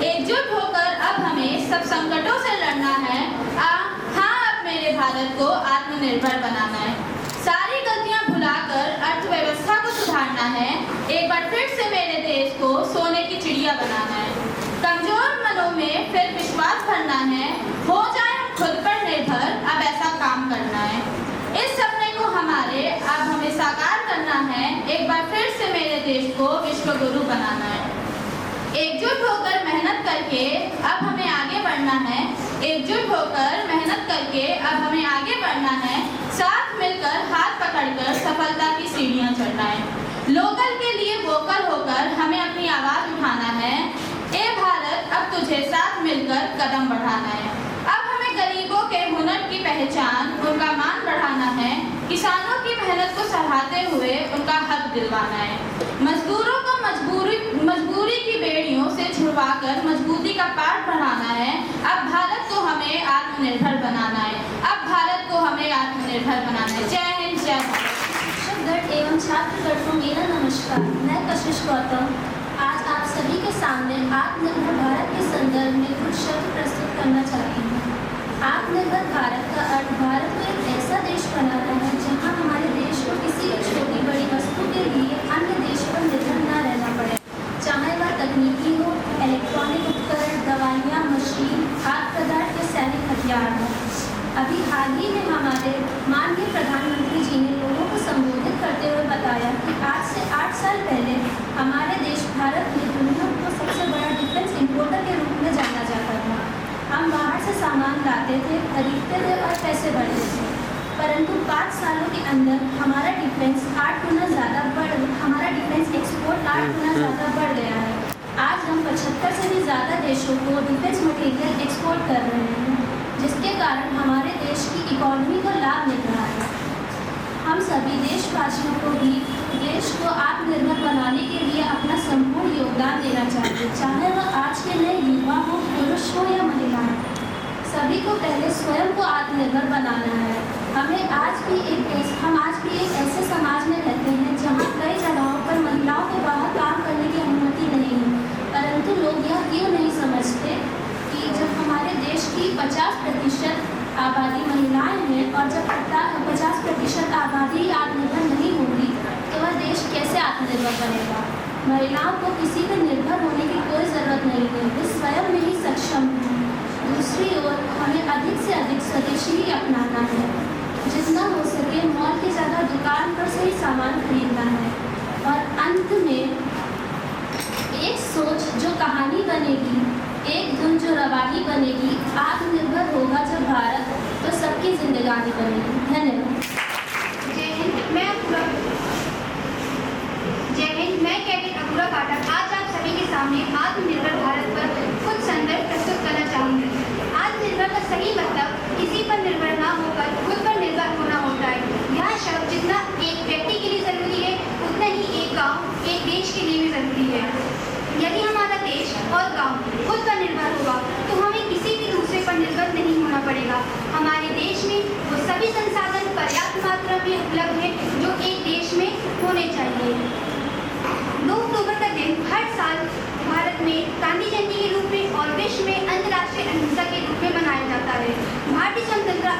एकजुट होकर अब हमें सब संकटों से लड़ना है। हाँ, अब मेरे भारत को आत्मनिर्भर बनाना है। सारी गलतियां भुलाकर अर्थव्यवस्था को सुधारना है। एक बार फिर से मेरे देश को सोने की चिड़िया बनाना है। कमजोर मनों में फिर विश्वास भरना है। हो जाए हम खुद पर निर्भर, अब ऐसा काम करना है। इस सपने को अब हमें साकार करना है। एक बार फिर से मेरे देश को विश्व गुरु बनाना है। एकजुट होकर मेहनत करके अब हमें आगे बढ़ना है। एकजुट होकर मेहनत करके अब हमें आगे बढ़ना है। साथ मिलकर हाथ पकड़कर सफलता की सीढ़ियां चढ़ना है। लोकल के लिए वोकल होकर हमें अपनी आवाज उठाना है। ए भारत, अब तुझे साथ मिलकर कदम बढ़ाना है। अब हमें गरीबों के हुनर की पहचान, उनका मान बढ़ाना है। किसानों की मेहनत को सराहते हुए उनका हक दिलवाना है। मजदूरों को मजबूरी की बेड़ियों से छुड़वाकर मजबूती का पाठ पढ़ाना है। अब भारत को हमें आत्मनिर्भर बनाना है। अब भारत को हमें आत्मनिर्भर बनाना है। जय हिंद, जय भारत। शिक्षकगण एवं छात्रगण को मेरा नमस्कार। मैं कशिश गौतम आज आप सभी के सामने आत्मनिर्भर भारत के संदर्भ में कुछ शब्द प्रस्तुत करना चाहती हूँ। आत्मनिर्भर भारत का अर्थ भारत को एक ऐसा देश बनाना है जहाँ हमारे देश को किसी भी छोटी बड़ी वस्तु के लिए अन्य देश पर निर्भर न रहना पड़े, चाहे वह तकनीकी हो, इलेक्ट्रॉनिक उपकरण, दवाइयाँ, मशीन, खाद्य पदार्थ या सैनिक हथियार हो। अभी हाल ही में हमारे माननीय प्रधानमंत्री जी ने लोगों को संबोधित करते हुए बताया कि आज से 8 साल पहले हमारे देश भारत में दुनिया को सबसे बड़ा डिफेंस इंपोर्टर के रूप में जाना जाता था। हम बाहर से सामान लाते थे, खरीदते थे और पैसे बढ़ते थे, परंतु 5 सालों के अंदर हमारा डिफेंस 8 गुना ज़्यादा हमारा डिफेंस एक्सपोर्ट 8 गुना ज़्यादा बढ़ गया है। आज हम 75 से भी ज़्यादा देशों को डिफेंस मटेरियल एक्सपोर्ट कर रहे हैं, जिसके कारण हमारे देश की इकोनॉमी को लाभ मिल रहा है। हम सभी देशवासियों को भी देश को आत्मनिर्भर बनाने के लिए अपना संपूर्ण योगदान देना चाहिए, चाहे वह आज के नए युवा हो, पुरुष हो या महिला हो। सभी को पहले स्वयं को आत्मनिर्भर बनाना है। हम आज भी एक ऐसे समाज में रहते हैं जहाँ कई जगहों पर महिलाओं को बाहर काम करने की अनुमति नहीं है, परंतु लोग यह क्यों नहीं समझते कि जब हमारे देश की 50% आबादी महिलाएं हैं और जब 50% आबादी आत्मनिर्भर नहीं होगी तो वह देश कैसे आत्मनिर्भर बनेगा। महिलाओं को किसी पर निर्भर होने की कोई ज़रूरत नहीं है, वे स्वयं में ही सक्षम हैं। दूसरी ओर हमें अधिक से अधिक स्वदेशी ही अपनाना है। जितना हो सके मॉल की जगह दुकान पर से ही सामान खरीदना है। और अंत में एक सोच जो कहानी बनेगी, एक धुन जो रवानी बनेगी, आत्मनिर्भर होगा जब भारत तो सबकी जिंदगानी बनेगी। धन्यवाद। जय हिंद, मैं कैडेट अपूर्वा पाठक आज आप सभी के सामने आत्मनिर्भर भारत पर कुछ संदर्भ प्रस्तुत करना चाहूँगी। आत्मनिर्भर का सही मतलब किसी पर निर्भर ना होकर खुद पर निर्भर होना होता है। यह शब्द जितना एक व्यक्ति के लिए जरूरी है, उतना ही एक गाँव, एक देश के लिए भी जरूरी है। यदि हमारा देश और गांव खुद पर निर्भर होगा तो हमें किसी भी दूसरे पर निर्भर नहीं होना पड़ेगा। हमारे देश में वो सभी संसाधन पर्याप्त मात्रा में उपलब्ध है जो एक देश में होने चाहिए। 2 अक्टूबर का दिन हर साल भारत में गांधी जयंती के रूप में और विश्व में अंतर्राष्ट्रीय अहिंसा के रूप में मनाया जाता है। भारतीय स्वतंत्रता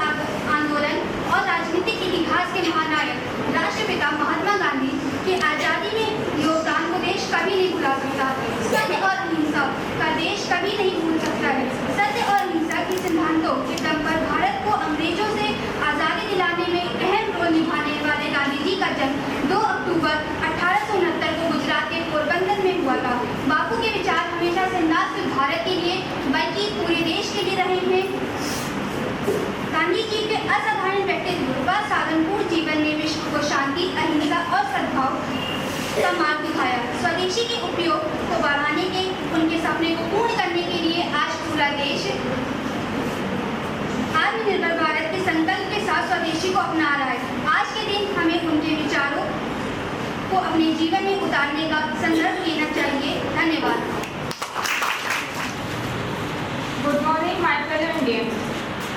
आंदोलन और राजनीतिक इतिहास के महानायक राष्ट्रपिता महात्मा गांधी के आज़ादी में योगदान को देश कभी नहीं भुला सकता। सत्य और अहिंसा का देश कभी नहीं भूल सकता है। सत्य और अहिंसा के सिद्धांतों के दम पर भारत को अंग्रेजों से आज़ादी दिलाने में अहम रोल निभाने वाले गांधी जी का जन्म 2 अक्टूबर 1869 को गुजरात के पोरबंदर में हुआ था। गांधी जी के असाधारण व्यक्तित्व व साधनपूर्ण जीवन ने विश्व को शांति, अहिंसा और सद्भाव का मार्ग दिखाया। स्वदेशी के उपयोग को बढ़ाने के उनके सपने को पूर्ण करने के लिए आज पूरा देश आत्मनिर्भर भारत के संकल्प के साथ स्वदेशी को अपना रहा है। आज के दिन हमें उनके विचारों को अपने जीवन में उतारने का संदर्भ लेना चाहिए। धन्यवाद। Good morning, my fellow Indians.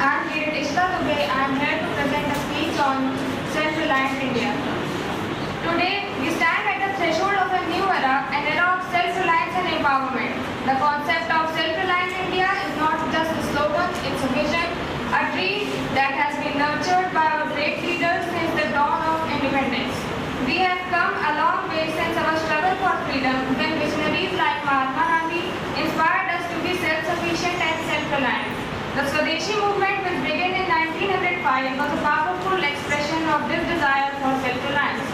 I am Kirit Ishta Dubey. I am here to present a speech on self-reliant India. Today, we stand at the threshold of a new era, an era of self-reliance and empowerment. The concept of self-reliant India is not just a slogan, it's a vision, a dream that has been nurtured by our great leaders since the dawn of independence. We have come a long way since our struggle for freedom, when visionaries like Mahatma Gandhi inspired us to be self-sufficient and self-reliant. The Swadeshi movement, which began in 1905, was a powerful expression of this desire for self-reliance.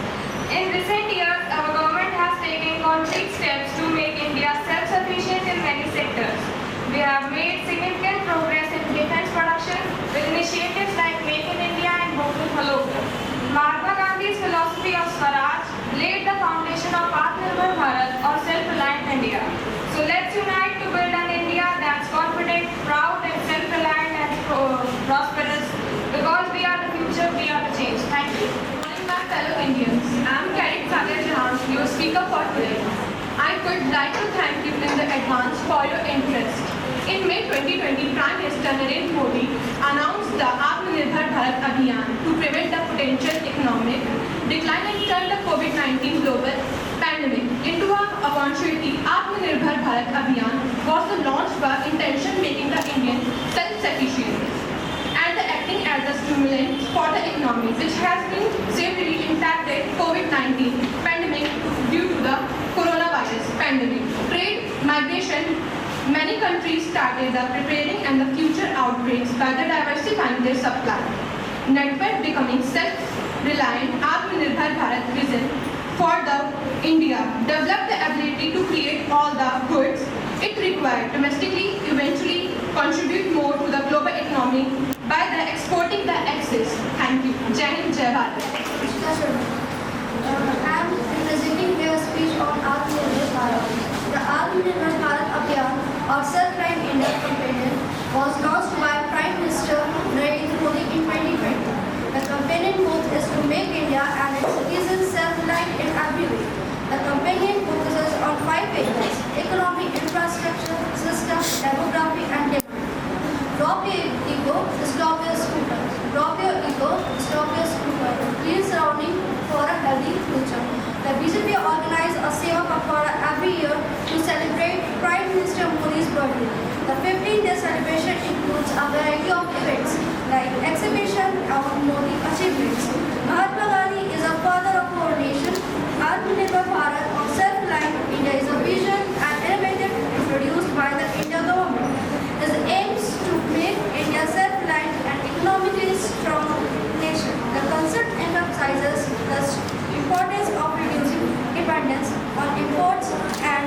In recent years, our government has taken concrete steps to make India self-sufficient in many sectors. We have made significant progress in defense production with initiatives like Make in India and Vocal for Local. Mahatma Gandhi's philosophy of Swaraj laid the foundation of Atmanirbhar Bharat or self-reliant India. So let's unite to build an India that's confident, proud and self-reliant and prosperous, because we are the future, we are the change. Thank you. My fellow Indians, I am Karit Sagar Jahan, your speaker for today. I would like to thank you in the advance for your interest. In May 2020, Prime Minister Narendra Modi announced the Atmanirbhar Bharat Abhiyan to prevent the potential economic decline and turn the COVID-19 global pandemic into an opportunity. Atmanirbhar Bharat Abhiyan was launched by intention making the Indian self-sufficient and acting as a stimulant for the economy, which has been severely impacted COVID-19 pandemic due to the coronavirus pandemic. Trade, migration, many countries started the preparing and the future outbreaks by the diversifying their supply. Network becoming self-reliant Atmanirbhar Bharat vision for the India developed the ability to create all the goods it required domestically, eventually contribute more to the global economy by the exporting the excess. Thank you. Jai Hind, Jai Bharat. I am presenting here a speech on Atmanirbhar Bharat. The Atmanirbhar Bharat Abhiyan or Self-Reliant India campaign was launched by Prime Minister Narendra Modi in 2020. The campaign motto is to make India and its citizens self-reliant in every way. The campaign focuses on 5 areas: economy, infrastructure, system, demography and demand. Drop your ego, stop your scooter. Drop your ego, stop your scooter. Clean surrounding for a healthy future. The BJP organizes a Seva Pakhwada every year to celebrate Prime Minister Modi's birthday. The 15th day celebration includes a variety of events like exhibition of Modi achievements. Mahatma Gandhi is a father of our nation. Atmanirbhar Bharat or self-reliant India is a vision and innovative introduced by the India government. It aims to make India self-reliant and economically strong nation. The concept emphasizes the importance of reducing dependence on imports and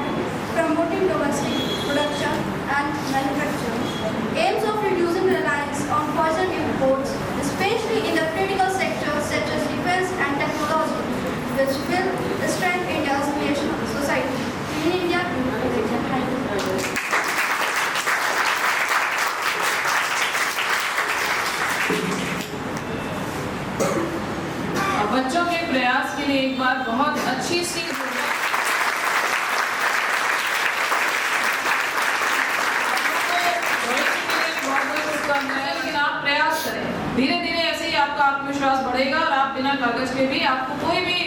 promoting domestic production and manufacturing. Aims of reducing reliance on foreign imports, especially in the critical sectors such as defense and technology, which will strengthen India's national society. In India, बच्चों के प्रयास के लिए एक बार बहुत अच्छी सी लेकिन आप प्रयास करें, धीरे धीरे ऐसे ही आपका आत्मविश्वास बढ़ेगा और आप बिना कागज के भी आपको कोई भी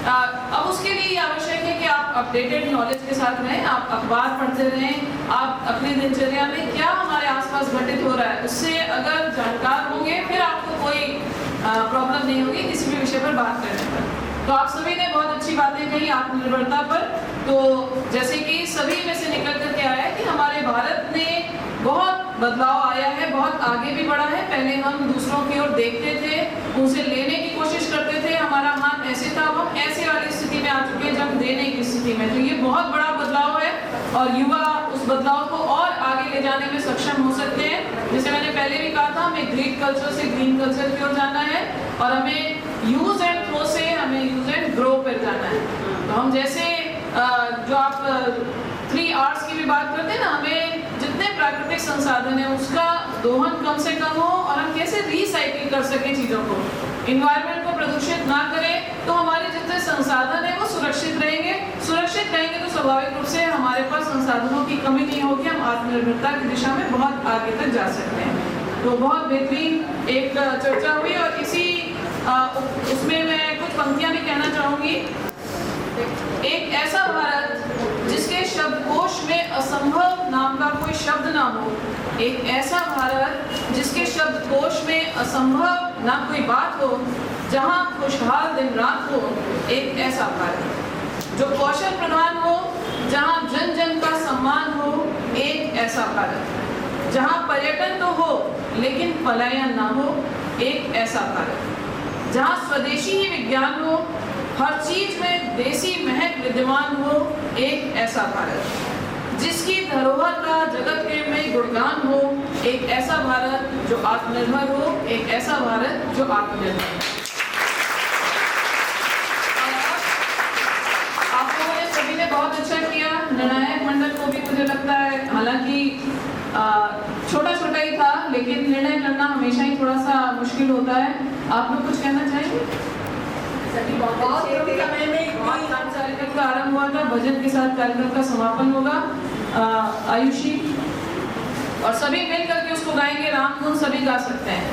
अब उसके लिए आवश्यक है कि आप अपडेटेड नॉलेज के साथ रहें, आप अखबार पढ़ते रहें, आप अपनी दिनचर्या में क्या हमारे आसपास घटित हो रहा है उससे अगर जानकार होंगे फिर आपको कोई प्रॉब्लम नहीं होगी किसी भी विषय पर बात करने पर। तो आप सभी ने बहुत अच्छी बातें कही आत्मनिर्भरता पर। तो जैसे कि सभी में से निकल करके आया है कि हमारे भारत ने बहुत बदलाव आया है, बहुत आगे भी बढ़ा है। पहले हम दूसरों की ओर देखते थे, उनसे लेने की कोशिश करते थे, हमारा हाथ ऐसे था, हम ऐसे वाली स्थिति में आ चुके हैं जब देने की स्थिति में। तो ये बहुत बड़ा बदलाव है और युवा उस बदलाव को और आगे ले जाने में सक्षम हो सकते हैं। जैसे मैंने पहले भी कहा था, हमें ग्रीक कल्चर से ग्रीन कल्चर की ओर जाना है और हमें यूज एंड थ्रो से हमें यूज एंड ग्रो पर जाना है। तो हम जैसे जो आप 3 R's की भी बात करते हैं ना, हमें जितने प्राकृतिक संसाधन है उसका दोहन कम से कम हो और हम कैसे रिसाइकिल कर सकें चीज़ों को, इन्वायरमेंट को प्रदूषित ना करें, तो हमारे जितने संसाधन है वो सुरक्षित रहेंगे। सुरक्षित रहेंगे तो स्वाभाविक रूप से हमारे पास संसाधनों की कमी नहीं होगी, हम आत्मनिर्भरता की दिशा में बहुत आगे तक जा सकते हैं। तो बहुत बेहतरीन एक चर्चा हुई और इसी उसमें मैं कुछ पंक्तियां भी कहना चाहूँगी। एक ऐसा भारत जिसके शब्दकोश में असंभव नाम का कोई शब्द ना हो, एक ऐसा भारत जिसके शब्दकोश में असंभव ना कोई बात हो, जहां खुशहाल दिन रात हो, एक ऐसा भारत जो कौशल प्रधान हो, जहां जन जन का सम्मान हो, एक ऐसा भारत जहां पर्यटन तो हो लेकिन पलायन ना हो, एक ऐसा भारत जहां स्वदेशी ही विज्ञान हो, हर चीज में देसी महक विद्यमान हो, एक ऐसा भारत जिसकी धरोहर का जगत में गुणगान हो, एक ऐसा भारत जो आत्मनिर्भर हो, एक ऐसा भारत जो आत्मनिर्भर हो। आप लोगों ने सभी ने बहुत अच्छा किया। निर्णायक मंडल को भी मुझे लगता है, हालांकि छोटा छोटा ही था, लेकिन निर्णय करना हमेशा ही थोड़ा सा मुश्किल होता है। आप लोग कुछ कहना चाहेंगे? बहुत समय में कार्यक्रम का आरंभ हुआ था, भजन के साथ कार्यक्रम का समापन होगा। आयुषी और सभी मिल करके उसको गाएंगे, राम धुन सभी गा सकते हैं।